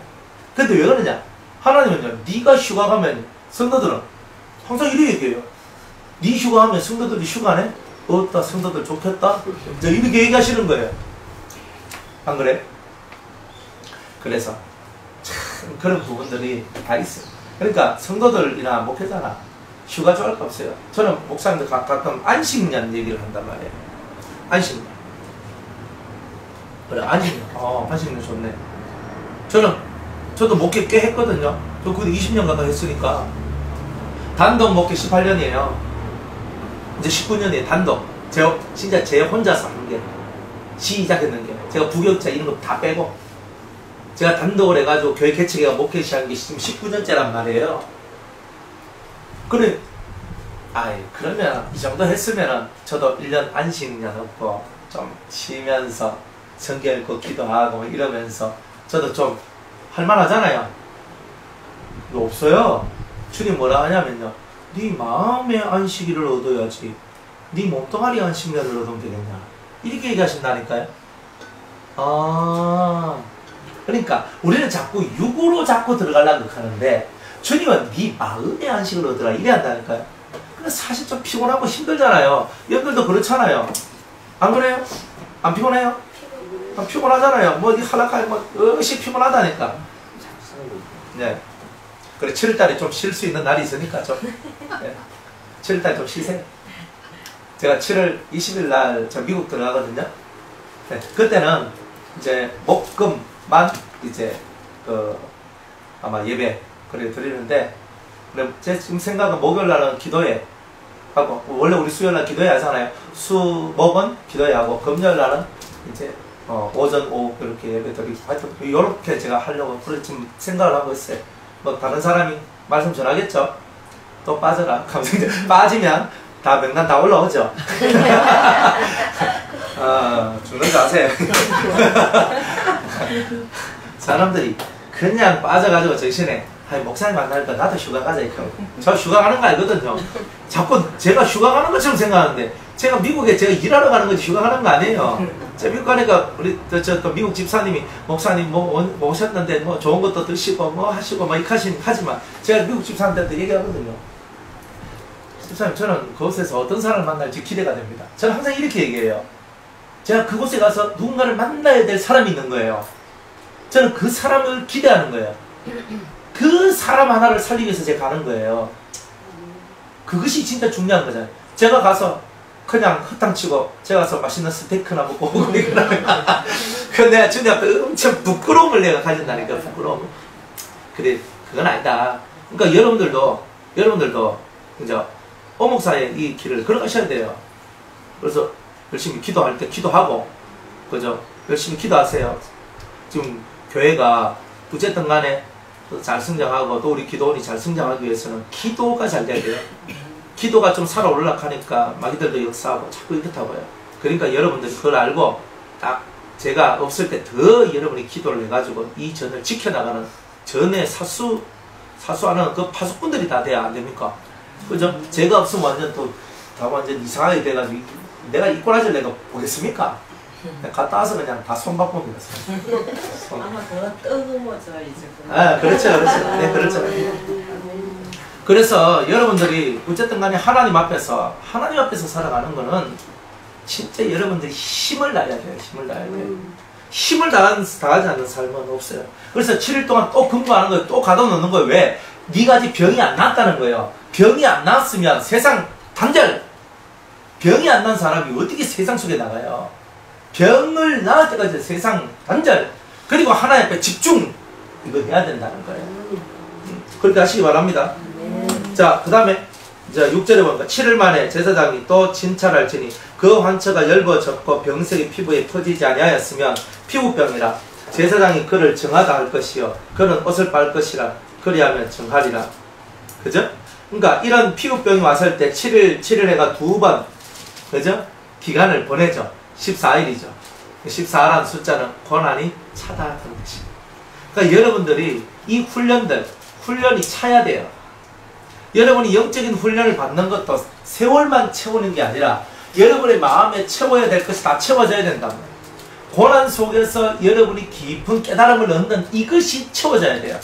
근데 왜 그러냐? 하나님은요, 네가 휴가 가면 성도들은 항상 이렇게 얘기해요. 네 휴가 하면 성도들이 휴가네? 어따 성도들 좋겠다? 이렇게 얘기하시는 거예요. 안 그래? 그래서 참 그런 부분들이 다 있어요. 그러니까 성도들이나 목회자나 휴가 좋아할 거 없어요. 저는 목사님들 가끔 안식년 얘기를 한단 말이에요. 안식년. 그래, 안식년. 안식년 좋네. 저도 목회 꽤 했거든요. 저 그때 20년 가까이 했으니까. 단독 목회 18년이에요. 이제 19년이에요, 단독. 진짜 제 혼자서 한 게. 시작했는 게. 제가 부교육자 이런 거 다 빼고. 제가 단독을 해가지고 교회 개척해가 목회 시작한 게 지금 19년째란 말이에요. 그래, 그러면 이 정도 했으면은 저도 1년 안식년 없고 좀 쉬면서 성경 읽고 기도하고 이러면서 저도 좀 할만하잖아요. 이거 없어요. 주님 뭐라 하냐면요, 네 마음의 안식일을 얻어야지 네 몸뚱아리 안식년을 얻으면 되겠냐, 이렇게 얘기하신다니까요. 그러니까 우리는 자꾸 육으로 자꾸 들어가려고 하는데 주님은 네 마음의 안식을 얻으라 이래 한다니까요. 근데 사실 좀 피곤하고 힘들잖아요. 여러분들도 그렇잖아요. 안 그래요? 안 피곤해요? 피곤하잖아요. 뭐 하락하니 의시 피곤하다니까. 네. 그래, 7월달에 좀 쉴 수 있는 날이 있으니까 좀. 네. 7월달에 좀 쉬세요. 제가 7월 20일 날 저 미국 들어가거든요. 네. 그때는 이제 목금만 이제 아마 예배 그래 드리는데, 그래 제 지금 생각은 목요일 날은 기도회 하고, 원래 우리 수요일 날 기도회 하잖아요. 목은 기도회 하고, 금요일 날은 이제 오전 오후 이렇게 예배 드리고, 하여튼 이렇게 제가 하려고 그래 지금 생각을 하고 있어요. 뭐 다른 사람이 말씀 전하겠죠. 또 빠져라. 빠지면 다 명단 다 올라오죠. 죽는 자세. 사람들이 그냥 빠져가지고 정신에 목사님 만나니까 나도 휴가 가자 이렇게. 저 휴가 가는 거 알거든요. 자꾸 제가 휴가 가는 것처럼 생각하는데, 제가 미국에 제가 일하러 가는 거지 휴가 가는 거 아니에요. 제가 미국 가니까 우리 또 미국 집사님이 목사님 뭐 오셨는데 뭐 좋은 것도 드시고 뭐 하시고 뭐 이렇게 하지만 제가 미국 집사님한테 얘기하거든요. 집사님, 저는 그곳에서 어떤 사람을 만날지 기대가 됩니다. 저는 항상 이렇게 얘기해요. 제가 그곳에 가서 누군가를 만나야 될 사람이 있는 거예요. 저는 그 사람을 기대하는 거예요. 그 사람 하나를 살리기 위해서 제가 가는 거예요. 그것이 진짜 중요한 거잖아요. 제가 가서 그냥 헛탕치고 제가 가서 맛있는 스테이크나 먹고 오고 이러면 근데 내가 주님 앞에 엄청 부끄러움을 내가 가진다니까. 부끄러움. 그래, 그건 아니다. 그러니까 여러분들도 이제 어목사의 이 길을 걸어가셔야 돼요. 그래서 열심히 기도할 때 기도하고, 그죠? 열심히 기도하세요. 지금 교회가 어쨌든 간에 잘 성장하고, 또 우리 기도원이 잘 성장하기 위해서는 기도가 잘 돼야 돼요. 기도가 좀 살아 올라가니까 마귀들도 역사하고 자꾸 이렇다고요. 그러니까 여러분들이 그걸 알고 딱 제가 없을 때 더 여러분이 기도를 해가지고 이 전을 지켜나가는 전에 사수하는 그 파수꾼들이 다 돼야 안 됩니까? 그죠? 제가 없으면 다 완전 이상하게 돼가지고 내가 이꼬라지를 내가 보겠습니까? 갔다 와서 그냥 다 손바꿈니다. 아마 더 뜨거워져 이제. 그렇죠. 네, 그렇죠. 그래서 여러분들이 어쨌든 간에 하나님 앞에서 살아가는 거는 진짜 여러분들이 힘을 다해야 돼요. 힘을 다해야 돼요. 힘을 다하지 않는 삶은 없어요. 그래서 7일 동안 또 근무하는 거예요. 또 가둬놓는 거예요. 왜? 네가 아직 병이 안 났다는 거예요. 병이 안 났으면 세상 단절. 병이 안 난 사람이 어떻게 세상 속에 나가요? 병을 낳을 때까지 세상 단절. 그리고 하나님 앞에 집중. 이거 해야 된다는 거예요. 그렇게 하시기 바랍니다. 자, 그 다음에 이제 6절에 보니까 7일 만에 제사장이 또 진찰할지니 그 환처가 엷어졌고 병색이 피부에 퍼지지 아니하였으면 피부병이라. 제사장이 그를 정하다 할 것이요 그는 옷을 빨 것이라. 그리하면 정하리라. 그죠? 그러니까 이런 피부병이 왔을 때 7일 해가 2번, 그죠? 기간을 보내죠. 14일이죠. 14라는 숫자는 고난이 차다하는 것입니다. 그러니까 여러분들이 이 훈련이 차야 돼요. 여러분이 영적인 훈련을 받는 것도 세월만 채우는 게 아니라 여러분의 마음에 채워야 될 것이 다 채워져야 된다. 고난 속에서 여러분이 깊은 깨달음을 얻는 이것이 채워져야 돼요.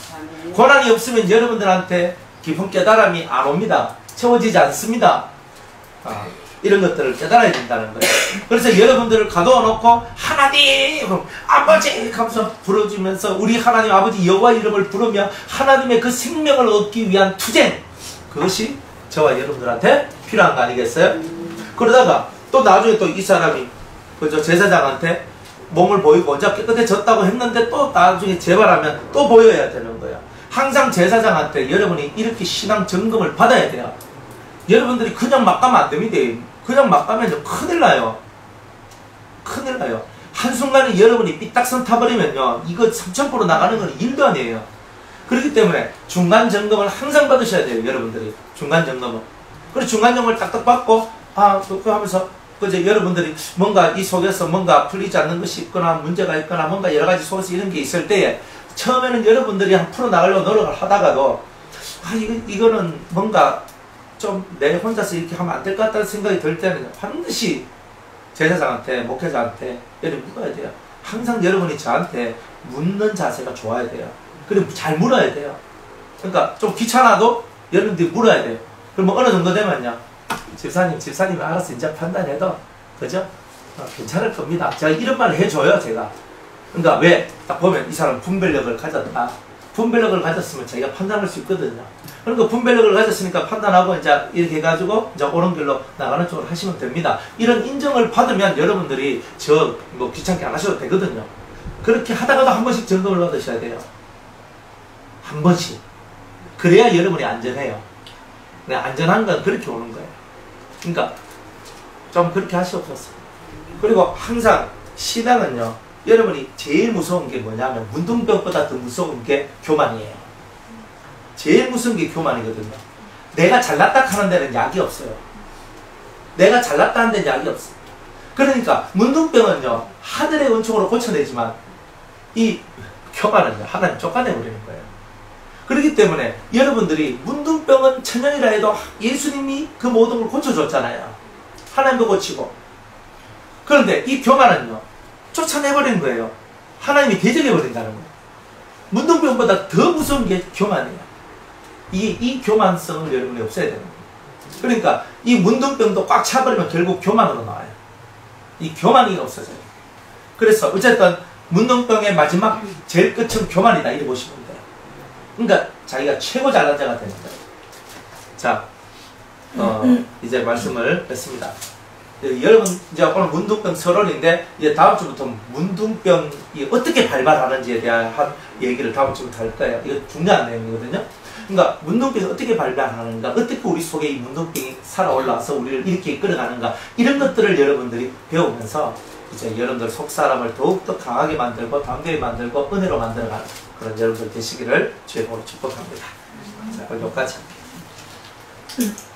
고난이 없으면 여러분들한테 깊은 깨달음이 안 옵니다. 채워지지 않습니다. 이런 것들을 깨달아야 된다는 거예요. 그래서 여러분들을 가둬 놓고 하나님 아버지 하면서 부르주면서 우리 하나님 아버지 여호와 이름을 부르며 하나님의 그 생명을 얻기 위한 투쟁, 그것이 저와 여러분들한테 필요한 거 아니겠어요? 그러다가 또 나중에 또 이 사람이 그저 제사장한테 몸을 보이고 언제 깨끗해졌다고 했는데 또 나중에 재발하면 또 보여야 되는 거예요. 항상 제사장한테 여러분이 이렇게 신앙 점검을 받아야 돼요. 여러분들이 그냥 막 가면 안 됩니다. 그냥 막 가면 큰일 나요. 큰일 나요. 한순간에 여러분이 삐딱선 타버리면요, 이거 3000% 나가는 건 일도 아니에요. 그렇기 때문에 중간 점검을 항상 받으셔야 돼요. 여러분들이 중간 점검을. 그리고 중간 점검을 딱딱 받고 그 하면서 그제 여러분들이 뭔가 이 속에서 뭔가 풀리지 않는 것이 있거나 문제가 있거나 뭔가 여러 가지 속에서 이런 게 있을 때에 처음에는 여러분들이 한 풀어나가려고 노력을 하다가도 이거는 뭔가 좀 내 혼자서 이렇게 하면 안 될 것 같다는 생각이 들 때는 반드시 제사장한테, 목회자한테 여러분 물어야 돼요. 항상 여러분이 저한테 묻는 자세가 좋아야 돼요. 그리고 잘 물어야 돼요. 그러니까 좀 귀찮아도 여러분들이 물어야 돼요. 그러면 어느 정도 되면요, 집사님이 알아서 이제 판단해도 그죠? 괜찮을 겁니다. 제가 이런 말을 해줘요, 제가. 그러니까 왜? 딱 보면 이 사람 분별력을 가졌다. 분별력을 가졌으면 자기가 판단할 수 있거든요. 그러니까 분별력을 가졌으니까 판단하고 이제 이렇게 해가지고 이제 옳은 길로 나가는 쪽으로 하시면 됩니다. 이런 인정을 받으면 여러분들이 뭐 귀찮게 안 하셔도 되거든요. 그렇게 하다가도 한 번씩 점검을 받으셔야 돼요. 한 번씩. 그래야 여러분이 안전해요. 안전한 건 그렇게 오는 거예요. 그러니까 좀 그렇게 하시옵소서. 그리고 항상 신앙은요, 여러분이 제일 무서운 게 뭐냐면 문둥병보다 더 무서운 게 교만이에요. 제일 무서운 게 교만이거든요. 내가 잘났다 하는 데는 약이 없어요. 내가 잘났다 하는 데는 약이 없어요. 그러니까 문둥병은요, 하늘의 은총으로 고쳐내지만 이 교만은요, 하나님 쫓아내버리는 거예요. 그렇기 때문에 여러분들이 문둥병은 천년이라 해도 예수님이 그 모든 걸 고쳐줬잖아요. 하나님도 고치고. 그런데 이 교만은요, 쫓아내버리는 거예요. 하나님이 대적해버린다는 거예요. 문둥병보다 더 무서운 게 교만이에요. 이 교만성을 여러분이 없애야 되는 거예요. 그러니까 이 문둥병도 꽉 차버리면 결국 교만으로 나와요. 이 교만이 없어져요. 그래서 어쨌든 문둥병의 마지막 제일 끝은 교만이다, 이렇게 보시면 돼요. 그러니까 자기가 최고 잘난 자가 되는 거예요. 자, 이제 말씀을 뺐습니다. 여러분, 이제 오늘 문둥병 서론인데, 이제 다음 주부터 문둥병이 어떻게 발발하는지에 대한 얘기를 다음 주부터 할 거예요. 이거 중요한 내용이거든요. 그러니까 문둥병이 어떻게 발발하는가, 어떻게 우리 속에 이 문둥병이 살아 올라와서 우리를 이렇게 이끌어가는가, 이런 것들을 여러분들이 배우면서 이제 여러분들 속사람을 더욱더 강하게 만들고 담대히 만들고 은혜로 만들어가는 그런 여러분들 되시기를 주의 복으로 축복합니다. 자, 여기까지 할게요.